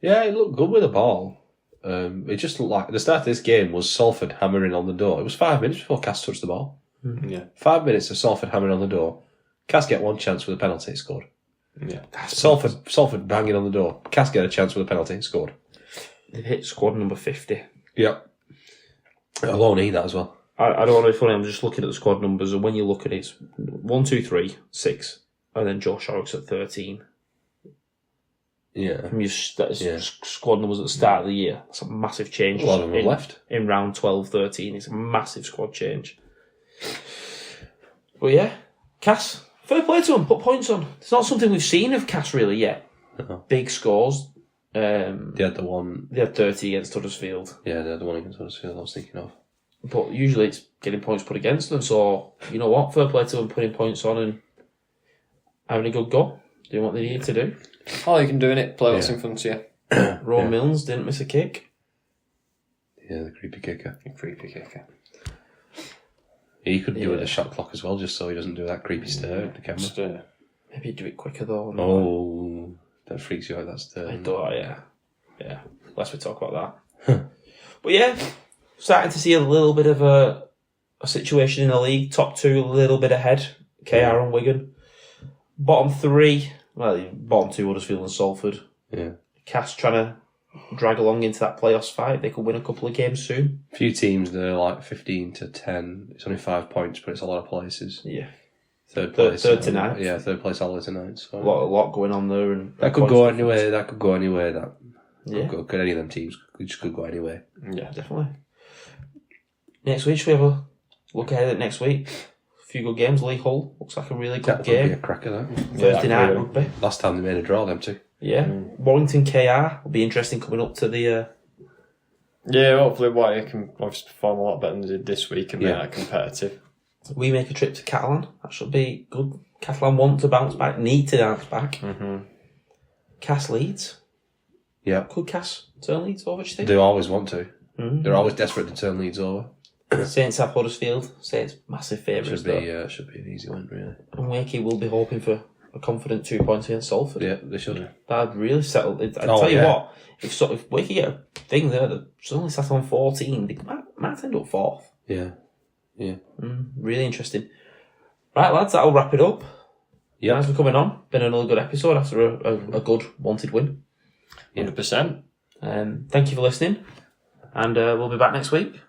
Yeah, it looked good with the ball. It just looked like the start of this game was Salford hammering on the door. It was 5 minutes before Cass touched the ball. Yeah. 5 minutes of Salford hammering on the door. Cass get one chance with a penalty, he scored. Yeah. Salford banging on the door. Cass get a chance with a penalty, he scored. They've hit squad number 50. Yep. Alone need that as well. I don't want to be funny, I'm just looking at the squad numbers, and when you look at it, it's 1, 2, 3, 6, and then Joe Sharrock's at 13. Yeah. From your squad numbers at the start of the year, that's a massive change. A lot of them have left. In round 12, 13, it's a massive squad change. But yeah, Cass, fair play to them, put points on. It's not something we've seen of Cass really yet. No. Big scores. They had the one. They had 30 against Huddersfield. Yeah, they had the one against Huddersfield I was thinking of. But usually it's getting points put against them, so you know what? Fair play to them putting points on and having a good go, doing what they need to do. All you can do in it, play what's in front of you. Ron Milnes didn't miss a kick. Yeah, the creepy kicker. Creepy kicker. He could do with a shot clock as well, just so he doesn't do that creepy stare at the camera. Just, Maybe do it quicker though. No? Oh, that freaks you out, that stare. I don't, yeah. Lest we talk about that. But yeah, starting to see a little bit of a situation in the league. Top 2 a little bit ahead. KR and Wigan. Bottom 3, well, bottom 2 Huddersfield and Salford. Yeah. Cass trying to drag along into that playoffs fight. They could win a couple of games soon. A few teams, they're like 15 to 10. It's only 5 points, but it's a lot of places. Yeah. Third place. Third to ninth. Yeah, third place all the way to ninth. So. A lot going on there. And That could go anywhere. That could go anywhere. Yeah. Could any of them teams just could go anywhere. Yeah, definitely. Next week, should we have a look ahead at next week? A few good games. Leigh Hull looks like a really good That would be a game. cracker, that. Thursday night rugby. Last time they made a draw, them two. Yeah. Warrington KR will be interesting coming up to the. yeah, hopefully White can obviously perform a lot better than they did this week and make Yeah. that competitive. we make a trip to Catalan. That should be good. Catalan want to bounce back, need to bounce back. Mm-hmm. Cass Leeds. Yeah. Could Cass turn Leeds over, do you think? They always want to. Mm-hmm. They're always desperate to turn Leeds over. Saints have Huddersfield. Saints massive favourites. Should be an easy one, really. And Wakey will be hoping for a confident 2 points against Salford. Yeah, they should. That'd really settle it. I'd tell you what, if Wakey get a thing there that suddenly sat on 14, they might end up fourth. Yeah. Really interesting. Right, lads, that'll wrap it up. Yeah. Thanks for coming on. Been another good episode after a good wanted win. 100%. Thank you for listening, and we'll be back next week.